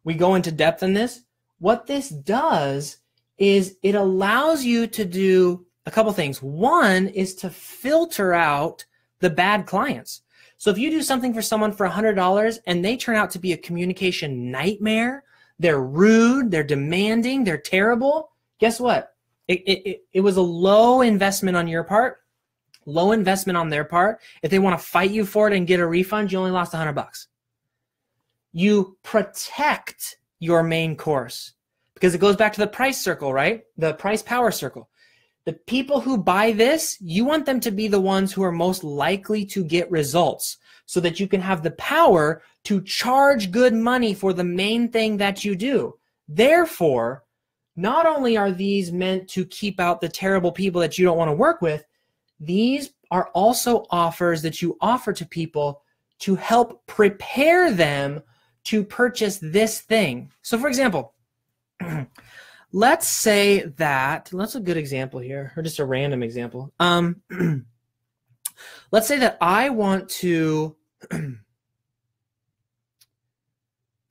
Speaker 1: we go into depth in this. What this does is it allows you to do a couple things. One is to filter out the bad clients. So if you do something for someone for $100 and they turn out to be a communication nightmare, they're rude, they're demanding, they're terrible, guess what? It was a low investment on your part, low investment on their part. If they want to fight you for it and get a refund, you only lost $100. You protect your main course because it goes back to the price circle, right? The price power circle. The people who buy this, you want them to be the ones who are most likely to get results so that you can have the power to charge good money for the main thing that you do. Therefore, not only are these meant to keep out the terrible people that you don't want to work with, these are also offers that you offer to people to help prepare them to purchase this thing. So for example, let's say that, that's a good example here, or just a random example. Let's say that I want to,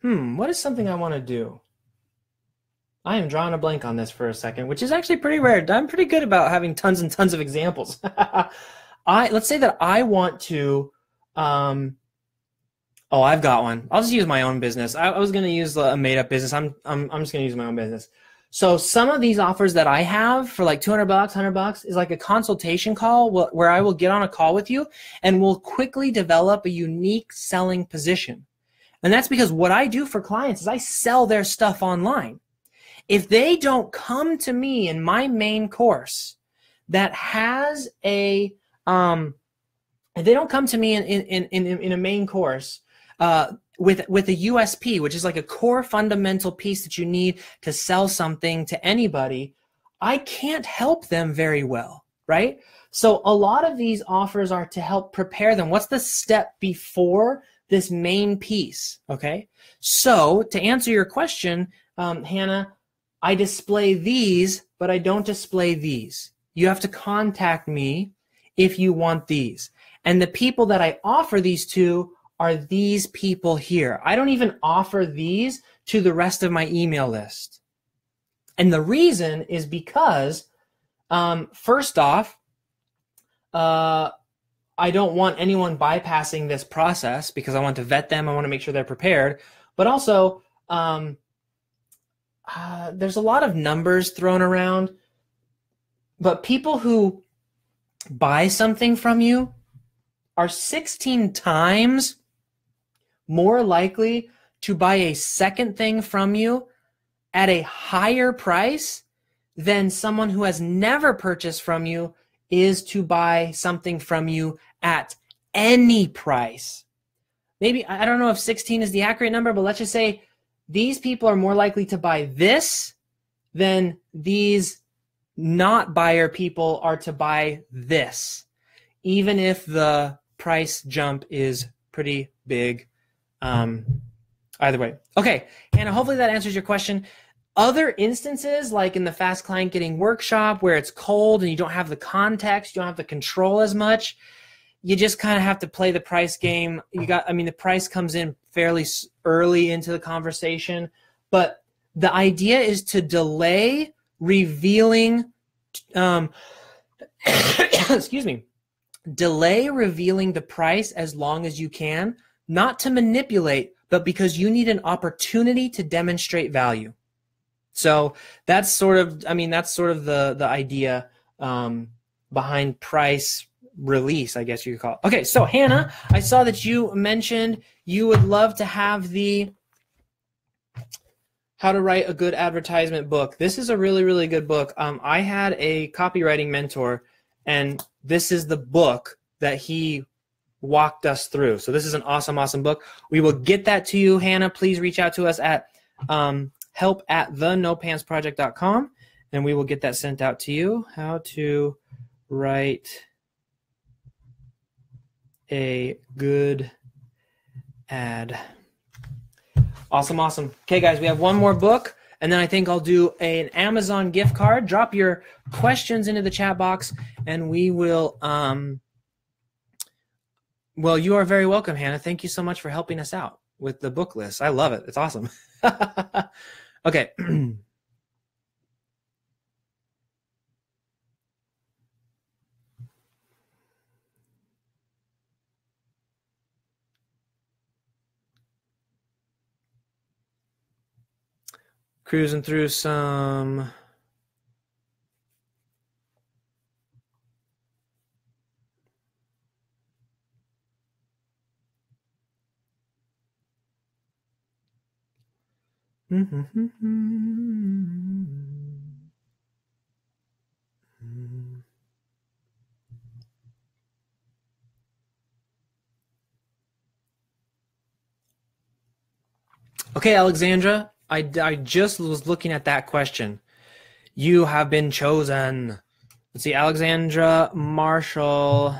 Speaker 1: what is something I want to do? I am drawing a blank on this for a second, which is actually pretty rare. I'm pretty good about having tons and tons of examples. Let's say that I want to, I've got one. I'll just use my own business. I was going to use a made-up business. I'm just going to use my own business. So some of these offers that I have for like $200, $100 is like a consultation call where I will get on a call with you and we'll quickly develop a unique selling position. And that's because what I do for clients is I sell their stuff online. If they don't come to me in my main course that has a, if they don't come to me in a main course with a USP, which is like a core fundamental piece that you need to sell something to anybody, I can't help them very well, right? So a lot of these offers are to help prepare them. What's the step before this main piece, okay? So to answer your question, Hannah, I display these, but I don't display these. You have to contact me if you want these. And the people that I offer these to are these people here. I don't even offer these to the rest of my email list. And the reason is because, first off, I don't want anyone bypassing this process because I want to vet them. I want to make sure they're prepared. But also, there's a lot of numbers thrown around. But people who buy something from you are 16 times more likely to buy a second thing from you at a higher price than someone who has never purchased from you is to buy something from you at any price. Maybe, I don't know if 16 is the accurate number, but let's just say these people are more likely to buy this than these not buyer people are to buy this, even if the price jump is pretty big. Either way. Okay, Hannah, hopefully that answers your question. Other instances, like in the Fast Client Getting Workshop, where it's cold and you don't have the context, you don't have the control as much, you just kind of have to play the price game. The price comes in fairly early into the conversation, but the idea is to delay revealing, excuse me, delay revealing the price as long as you can, not to manipulate, but because you need an opportunity to demonstrate value. So that's sort of, the idea behind price release, I guess you could call it. Okay, so Hannah, I saw that you mentioned you would love to have the How to Write a Good Advertisement book. This is a really, really good book. I had a copywriting mentor, and this is the book that he walked us through. So this is an awesome, awesome book. We will get that to you, Hannah. Please reach out to us at help@thenopantsproject.com, and we will get that sent out to you. How to write a good ad. Awesome, awesome. Okay, guys, we have one more book, and then I think I'll do an Amazon gift card. Drop your questions into the chat box, and we will well, you are very welcome, Hannah. Thank you so much for helping us out with the book list. I love it. It's awesome. Okay. Cruising through some Okay, Alexandra, I just was looking at that question. You have been chosen. Let's see, Alexandra Marshall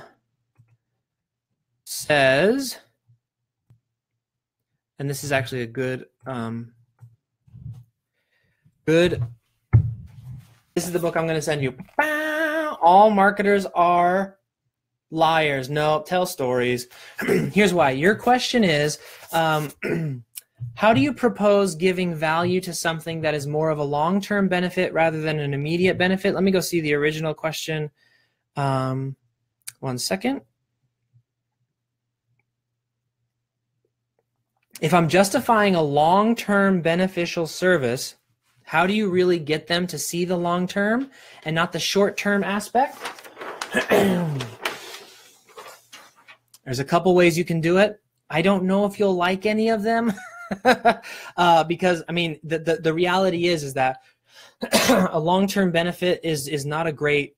Speaker 1: says, and this is actually a good, this is the book I'm going to send you. All marketers are liars. No, tell stories. Here's why. Your question is, how do you propose giving value to something that is more of a long-term benefit rather than an immediate benefit? Let me go see the original question. 1 second. If I'm justifying a long-term beneficial service, How do you really get them to see the long term and not the short term aspect? There's a couple ways you can do it. I don't know if you'll like any of them because I mean the reality is that a long-term benefit is not a great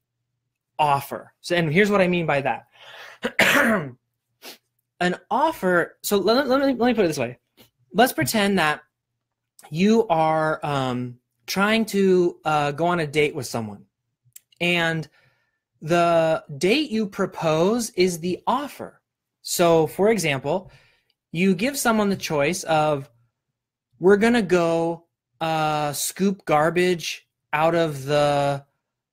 Speaker 1: offer. So, and here's what I mean by that. An offer, so let me put it this way. Let's pretend that you are trying to go on a date with someone, and the date you propose is the offer. So, for example, you give someone the choice of, we're going to go scoop garbage out of the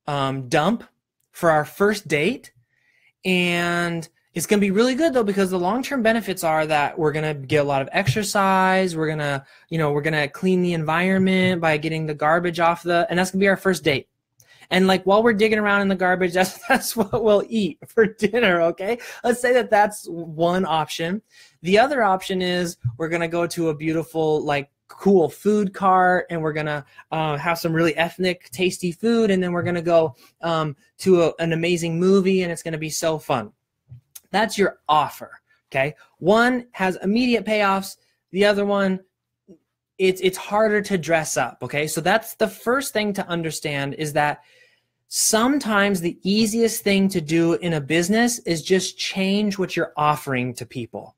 Speaker 1: dump for our first date. And it's going to be really good, though, because the long-term benefits are that we're going to get a lot of exercise. We're going to, we're going to clean the environment by getting the garbage off and that's going to be our first date. And like while we're digging around in the garbage, that's what we'll eat for dinner, okay? Let's say that that's one option. The other option is we're going to go to a beautiful, like, cool food cart, and we're going to have some really ethnic, tasty food, and then we're going to go to an amazing movie, and it's going to be so fun. That's your offer, okay? One has immediate payoffs. The other one, it's harder to dress up, okay? So that's the first thing to understand, is that sometimes the easiest thing to do in a business is just change what you're offering to people.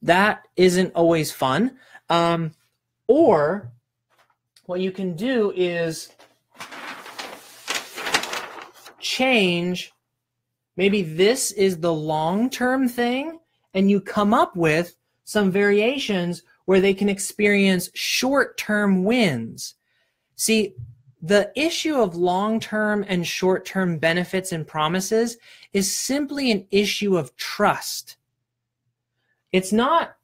Speaker 1: That isn't always fun. Or what you can do is change, maybe this is the long-term thing, and you come up with some variations where they can experience short-term wins. See, the issue of long-term and short-term benefits and promises is simply an issue of trust. It's not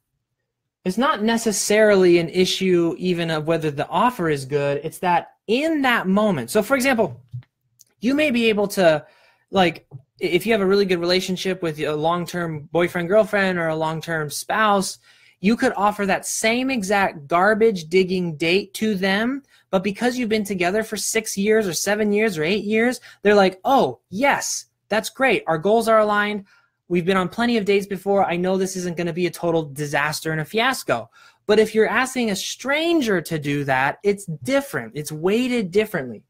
Speaker 1: necessarily an issue even of whether the offer is good. It's that in that moment. So for example, you may be able to, like, if you have a really good relationship with a long-term boyfriend, girlfriend, or a long-term spouse, you could offer that same exact garbage digging date to them, but because you've been together for 6 years or 7 years or 8 years, they're like, oh, yes, that's great. Our goals are aligned. We've been on plenty of dates before. I know this isn't going to be a total disaster and a fiasco. But if you're asking a stranger to do that, it's different. It's weighted differently.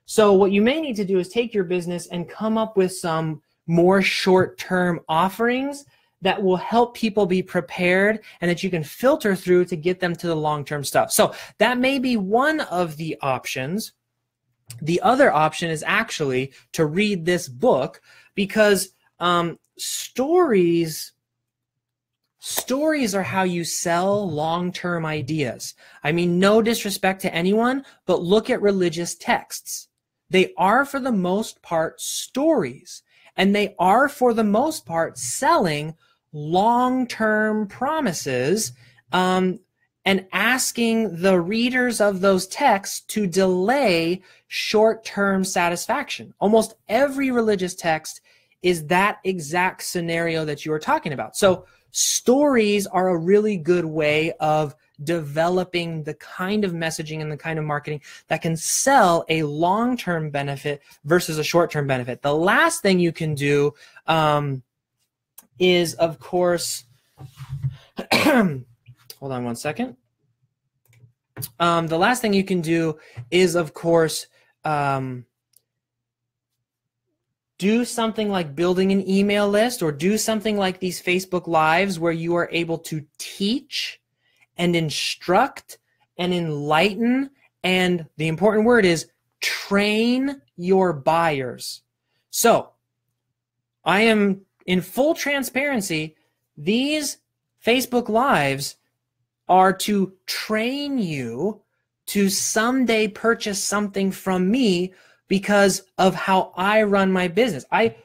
Speaker 1: So what you may need to do is take your business and come up with some more short-term offerings that will help people be prepared and that you can filter through to get them to the long-term stuff. So that may be one of the options. The other option is actually to read this book, because stories are how you sell long-term ideas. I mean, no disrespect to anyone, but look at religious texts. They are, for the most part, stories, and they are, for the most part, selling long-term promises and asking the readers of those texts to delay short-term satisfaction. Almost every religious text is that exact scenario that you are talking about. So stories are a really good way of developing the kind of messaging and the kind of marketing that can sell a long-term benefit versus a short-term benefit. The last thing you can do is, of course, hold on one second. The last thing you can do is, of course, do something like building an email list, or do something like these Facebook Lives where you are able to teach and instruct and enlighten, and the important word is train your buyers. So I am in full transparency. These Facebook Lives are to train you to someday purchase something from me because of how I run my business. I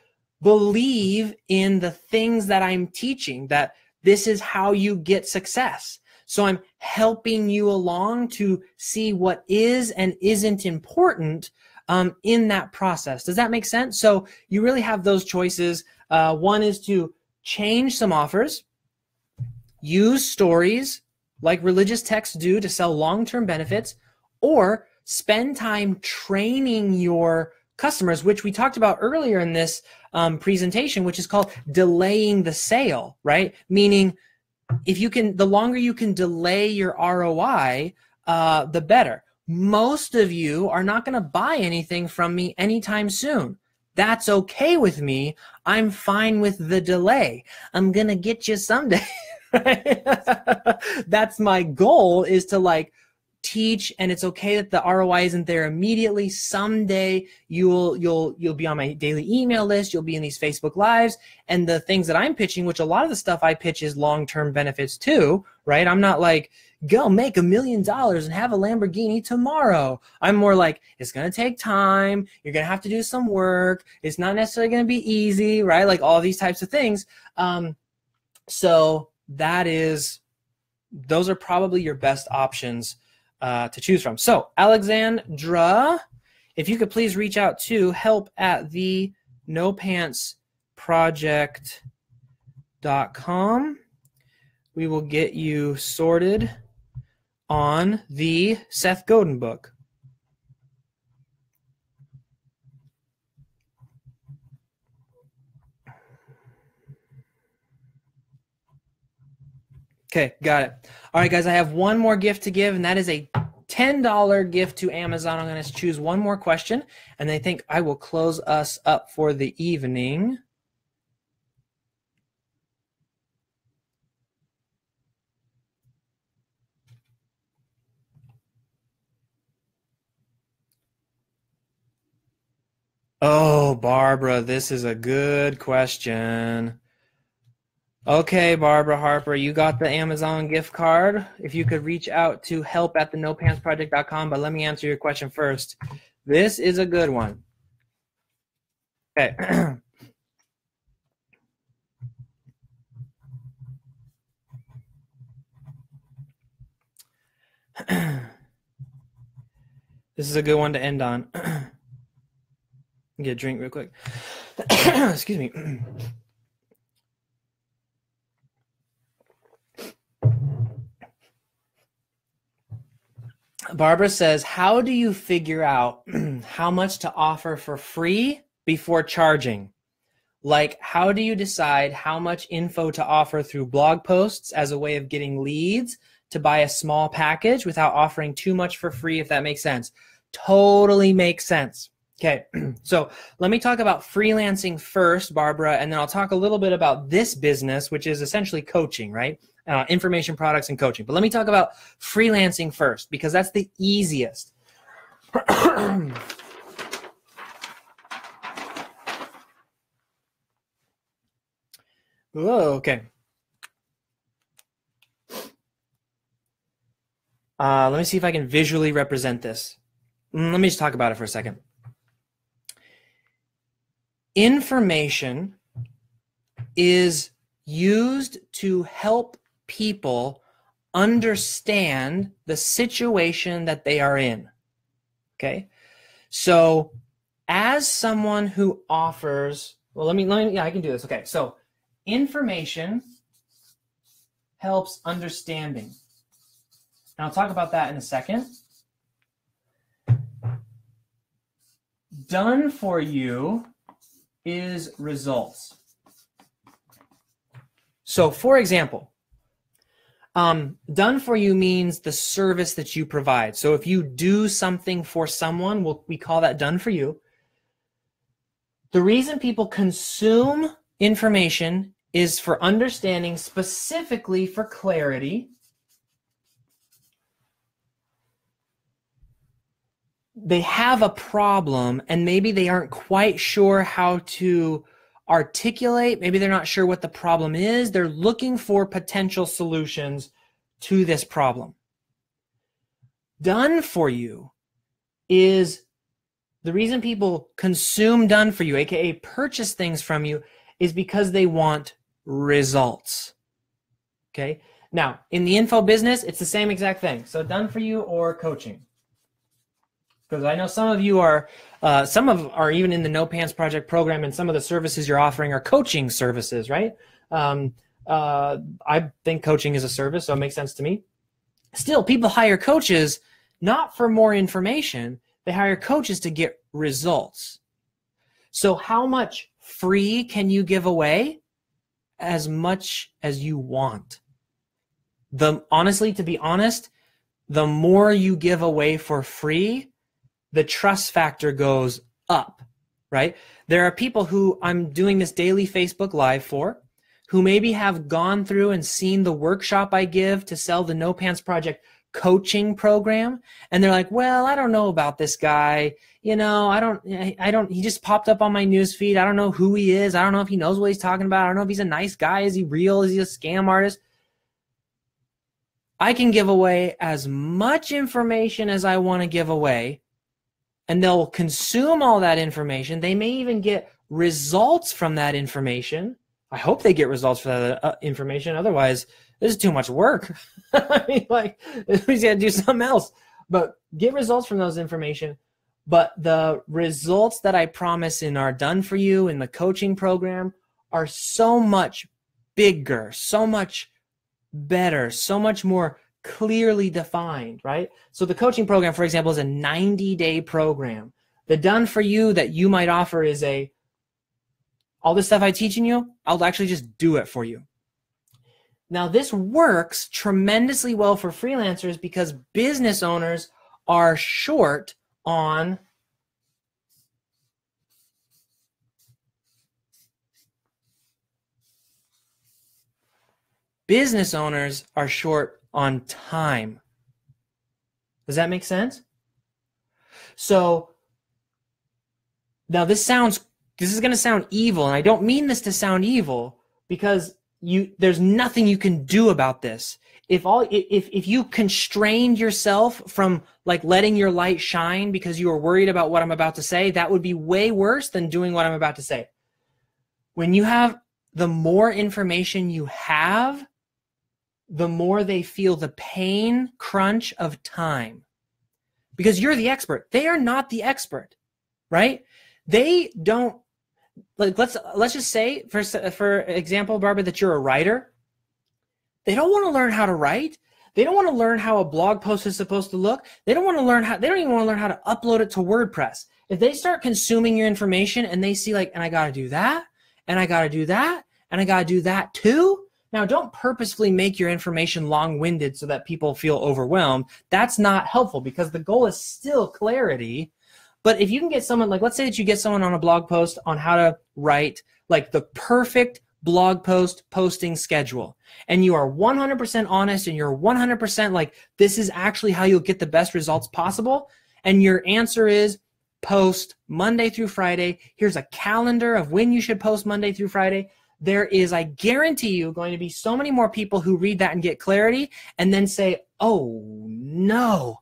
Speaker 1: believe in the things that I'm teaching, that this is how you get success. So I'm helping you along to see what is and isn't important in that process. Does that make sense? So you really have those choices. One is to change some offers, use stories like religious texts do to sell long-term benefits, or spend time training your customers, which we talked about earlier in this presentation, which is called delaying the sale, right? Meaning if you can, the longer you can delay your ROI, the better. Most of you are not going to buy anything from me anytime soon. That's okay with me. I'm fine with the delay. I'm going to get you someday. Right? That's my goal, is to like teach, and it's okay that the ROI isn't there immediately. Someday you'll be on my daily email list, you'll be in these Facebook Lives, and the things that I'm pitching, which a lot of the stuff I pitch is long-term benefits too, right? I'm not like, go make $1 million and have a Lamborghini tomorrow. I'm more like, it's going to take time. You're going to have to do some work. It's not necessarily going to be easy, right? Like all these types of things. So those are probably your best options to choose from. So Alexandra, if you could please reach out to help@thenopants project.com. We will get you sorted on the Seth Godin book. Okay, got it. All right, guys, I have one more gift to give, and that is a $10 gift to Amazon. I'm going to choose one more question, and I think I will close us up for the evening. Oh, Barbara, this is a good question. Okay, Barbara Harper, you got the Amazon gift card. If you could reach out to help@thenopants project.com, but let me answer your question first. This is a good one. Okay. This is a good one to end on. Get a drink real quick. Excuse me. Barbara says, how do you figure out how much to offer for free before charging? Like, how do you decide how much info to offer through blog posts as a way of getting leads to buy a small package without offering too much for free, if that makes sense? Totally makes sense. Okay, so let me talk about freelancing first, Barbara, and then I'll talk a little bit about this business, which is essentially coaching, right? Information products and coaching. But let me talk about freelancing first, because that's the easiest. Whoa, okay. Let me see if I can visually represent this. Let me just talk about it for a second. Information is used to help people understand the situation that they are in. Okay? So as someone who offers, well, yeah, I can do this. Okay, so information helps understanding. And I'll talk about that in a second. Done for you is results. So for example, done for you means the service that you provide. So if you do something for someone, we call that done for you. The reason people consume information is for understanding, specifically for clarity. They have a problem and maybe they aren't quite sure how to articulate. Maybe they're not sure what the problem is. They're looking for potential solutions to this problem. Done for you is the reason people consume done for you, aka purchase things from you, is because they want results. Okay? Now, in the info business, it's the same exact thing. So done for you or coaching. Because I know some of you are, are even in the No Pants Project program, and some of the services you're offering are coaching services, right? I think coaching is a service, so it makes sense to me. Still, people hire coaches not for more information. They hire coaches to get results. So how much free can you give away? As much as you want. Honestly, to be honest, the more you give away for free, the trust factor goes up, right? There are people who I'm doing this daily Facebook Live for, who maybe have gone through and seen the workshop I give to sell the No Pants Project coaching program. And they're like, well, I don't know about this guy. You know, I don't, he just popped up on my news feed. I don't know who he is. I don't know if he knows what he's talking about. I don't know if he's a nice guy. Is he real? Is he a scam artist? I can give away as much information as I want to give away, and they'll consume all that information. They may even get results from that information. I hope they get results for that information. Otherwise, this is too much work. I mean, like, we got to do something else. But get results from those information. But the results that I promise in our Done For You in the coaching program are so much bigger, so much better, so much more clearly defined, right? So the coaching program, for example, is a 90-day program. The Done For You that you might offer is all this stuff I'm teaching you, I'll actually just do it for you. Now, this works tremendously well for freelancers because business owners are short on time. Does that make sense? So now this is going to sound evil, and I don't mean this to sound evil, because there's nothing you can do about this. If you constrained yourself from like letting your light shine because you were worried about what I'm about to say, that would be way worse than doing what I'm about to say. When you have the more information you have, the more they feel the pain crunch of time, because you're the expert. They are not the expert, right? They don't, like, let's just say, for example, Barbara, that you're a writer. They don't want to learn how to write. They don't want to learn how a blog post is supposed to look. They don't even want to learn how to upload it to WordPress. If they start consuming your information and they see like, and I got to do that, and I got to do that, and I got to do that too. Now, don't purposefully make your information long-winded so that people feel overwhelmed. That's not helpful, because the goal is still clarity. But if you can get someone, like, let's say that you get someone on a blog post on how to write like the perfect blog post posting schedule, and you are 100% honest, and you're 100% like, this is actually how you'll get the best results possible, and your answer is post Monday through Friday. Here's a calendar of when you should post Monday through Friday. There is, I guarantee you, going to be so many more people who read that and get clarity and then say, oh no,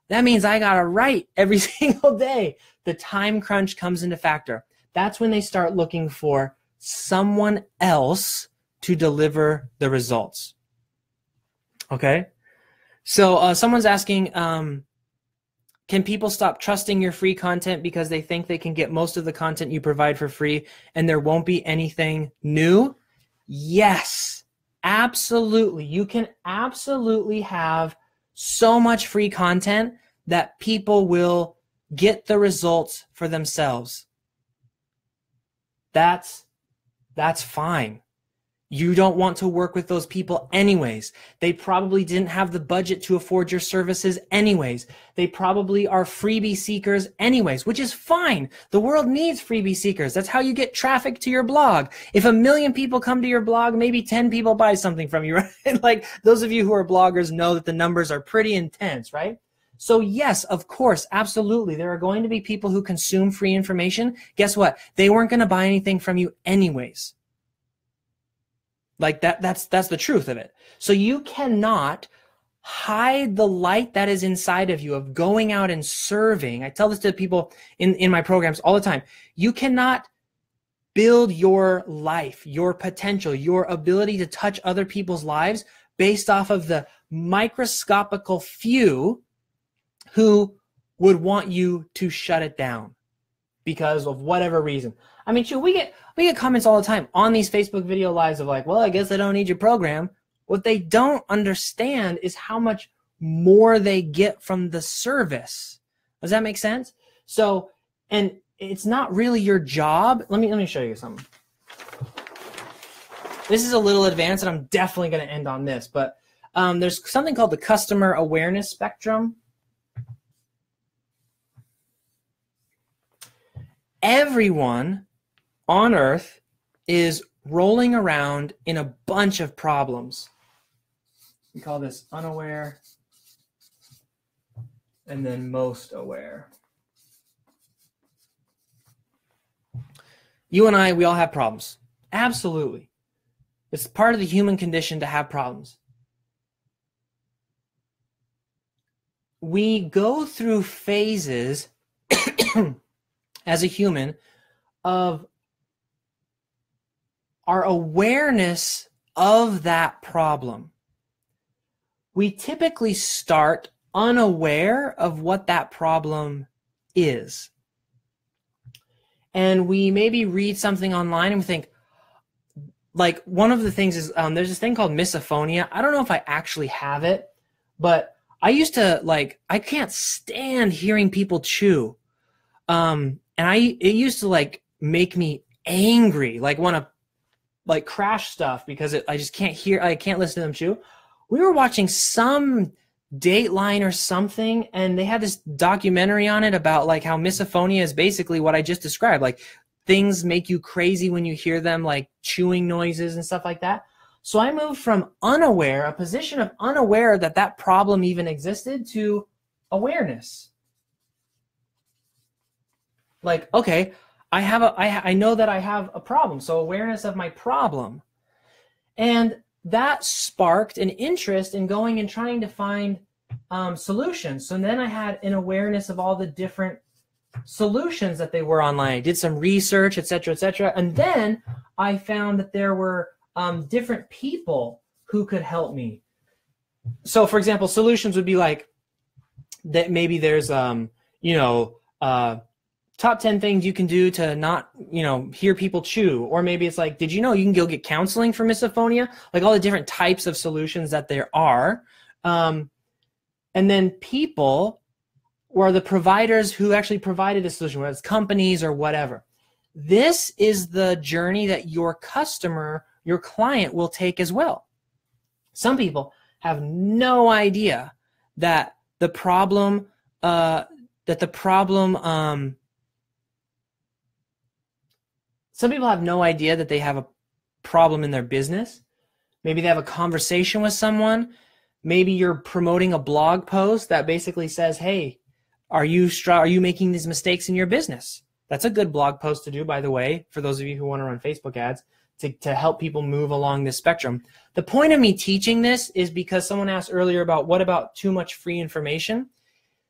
Speaker 1: that means I got to write every single day. The time crunch comes into factor. That's when they start looking for someone else to deliver the results. Okay? So someone's asking, can people stop trusting your free content because they think they can get most of the content you provide for free and there won't be anything new? Yes, absolutely. You can absolutely have so much free content that people will get the results for themselves. That's fine. You don't want to work with those people anyways. They probably didn't have the budget to afford your services anyways. They probably are freebie seekers anyways, which is fine. The world needs freebie seekers. That's how you get traffic to your blog. If 1 million people come to your blog, maybe 10 people buy something from you, right? Like, those of you who are bloggers know that the numbers are pretty intense, right? So yes, of course, absolutely. There are going to be people who consume free information. Guess what? They weren't going to buy anything from you anyways. Like that's the truth of it. So you cannot hide the light that is inside of you of going out and serving. I tell this to people in my programs all the time. You cannot build your life, your potential, your ability to touch other people's lives based off of the microscopical few who would want you to shut it down because of whatever reason. I mean, shoot, we get comments all the time on these Facebook video lives of like, well, I guess I don't need your program. What they don't understand is how much more they get from the service. Does that make sense? So, and it's not really your job. Let me show you something. This is a little advanced, and I'm definitely going to end on this, but there's something called the customer awareness spectrum. Everyone on earth is rolling around in a bunch of problems. We call this unaware and then most aware. You and I, we all have problems. Absolutely. It's part of the human condition to have problems. We go through phases as a human of our awareness of that problem. We typically start unaware of what that problem is. And we maybe read something online and we think, like, one of the things is there's this thing called misophonia. I don't know if I actually have it, but I used to, like, I can't stand hearing people chew. And it used to, like, make me angry, like want to, like, crash stuff because I just can't listen to them chew. We were watching some Dateline or something, and they had this documentary on it about, like, how misophonia is basically what I just described. Like, things make you crazy when you hear them, like chewing noises and stuff like that. So I moved from unaware, a position of unaware that problem even existed, to awareness. Like, okay, I know that I have a problem, so awareness of my problem. And that sparked an interest in going and trying to find solutions. So then I had an awareness of all the different solutions that they were online. I did some research, etc., etc. And then I found that there were different people who could help me. So, for example, solutions would be like that. Maybe there's, top 10 things you can do to not, hear people chew. Or maybe it's like, did you know you can go get counseling for misophonia? Like, all the different types of solutions that there are. And then people, or the providers who actually provided the solution, whether it's companies or whatever. This is the journey that your customer, your client, will take as well. Some people have no idea that the problem, some people have no idea that they have a problem in their business. Maybe they have a conversation with someone. Maybe you're promoting a blog post that basically says, hey, are you making these mistakes in your business? That's a good blog post to do, by the way, for those of you who want to run Facebook ads, to help people move along this spectrum. The point of me teaching this is because someone asked earlier about what about too much free information.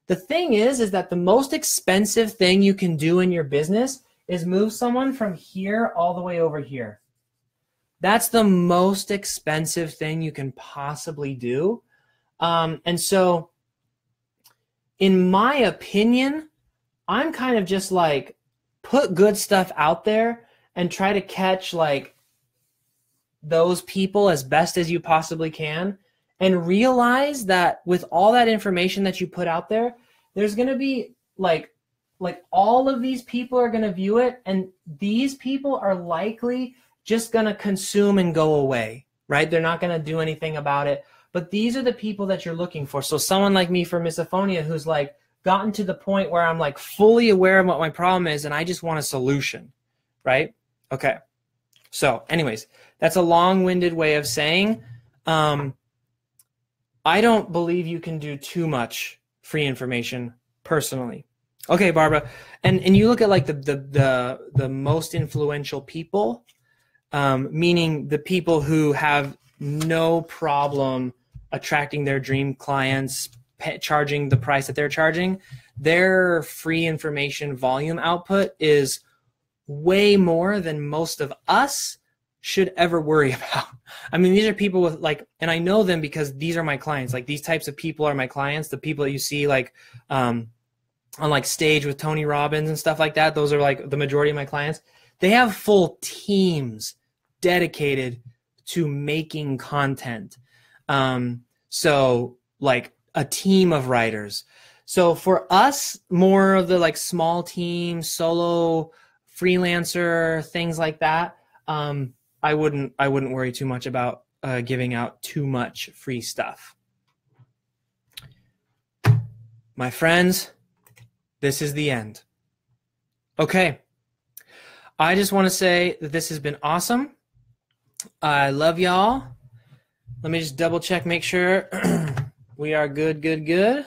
Speaker 1: The thing is that the most expensive thing you can do in your business is move someone from here all the way over here. That's the most expensive thing you can possibly do. And so, in my opinion, I'm kind of just like, put good stuff out there and try to catch, like, those people as best as you possibly can, and realize that with all that information that you put out there, there's going to be like all of these people are going to view it, and these people are likely just going to consume and go away, right? They're not going to do anything about it. But these are the people that you're looking for. So someone like me for misophonia who's like gotten to the point where I'm like fully aware of what my problem is and I just want a solution, right? Okay. So anyways, that's a long-winded way of saying I don't believe you can do too much free information personally. Okay, Barbara. And you look at like the most influential people, meaning the people who have no problem attracting their dream clients, charging the price that they're charging, their free information volume output is way more than most of us should ever worry about. I mean, these are people with like, and I know them because these are my clients. Like, these types of people are my clients. The people that you see like on like stage with Tony Robbins and stuff like that, those are like the majority of my clients. They have full teams dedicated to making content. So like a team of writers. So for us, more of the like small team, solo, freelancer, things like that, I wouldn't worry too much about giving out too much free stuff. My friends, this is the end. Okay. I just want to say that this has been awesome. I love y'all. Let me just double check, make sure we are good, good, good.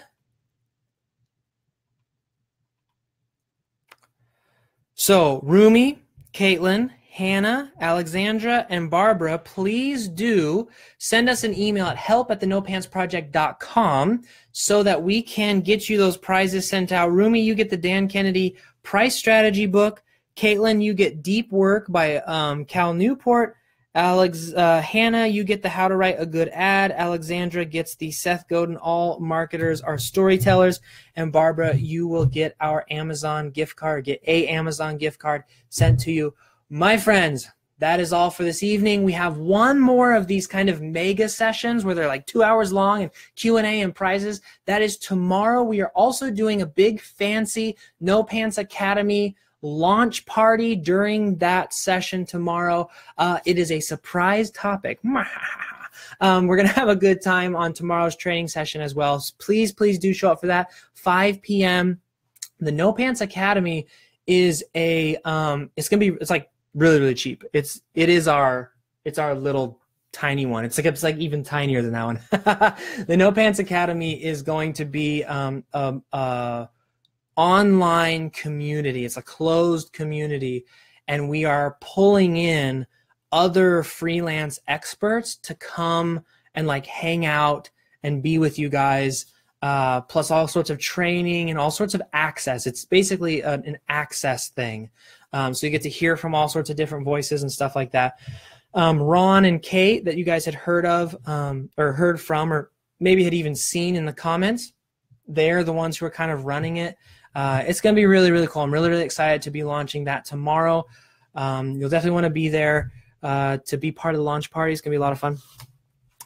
Speaker 1: So Rumi, Caitlin, Hannah, Alexandra, and Barbara, please do send us an email at help@thenopantsproject.com so that we can get you those prizes sent out. Rumi, you get the Dan Kennedy Price Strategy book. Caitlin, you get Deep Work by Cal Newport. Hannah, you get the How to Write a Good Ad. Alexandra gets the Seth Godin All Marketers Are Storytellers. And Barbara, you will get our Amazon gift card, get a Amazon gift card sent to you. My friends, that is all for this evening. We have one more of these kind of mega sessions where they're like 2 hours long and Q&A and prizes. That is tomorrow. We are also doing a big fancy No Pants Academy launch party during that session tomorrow. It is a surprise topic. We're going to have a good time on tomorrow's training session as well. So please do show up for that. 5 p.m. The No Pants Academy is it's like really cheap. It's our little tiny one. It's like even tinier than that one. The No Pants Academy is going to be online community. It's a closed community, and we are pulling in other freelance experts to come and like hang out and be with you guys, plus all sorts of training and all sorts of access. It's basically an access thing. So you get to hear from all sorts of different voices and stuff like that. Ron and Kate, that you guys had heard of or heard from, or maybe had even seen in the comments, they're the ones who are kind of running it. It's going to be really cool. I'm really excited to be launching that tomorrow. You'll definitely want to be there to be part of the launch party. It's going to be a lot of fun.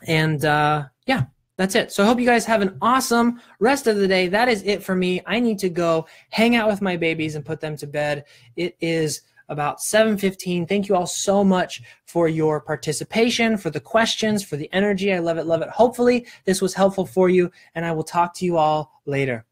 Speaker 1: And yeah, that's it. So I hope you guys have an awesome rest of the day. That is it for me. I need to go hang out with my babies and put them to bed. It is about 7:15. Thank you all so much for your participation, for the questions, for the energy. I love it. Hopefully this was helpful for you, and I will talk to you all later.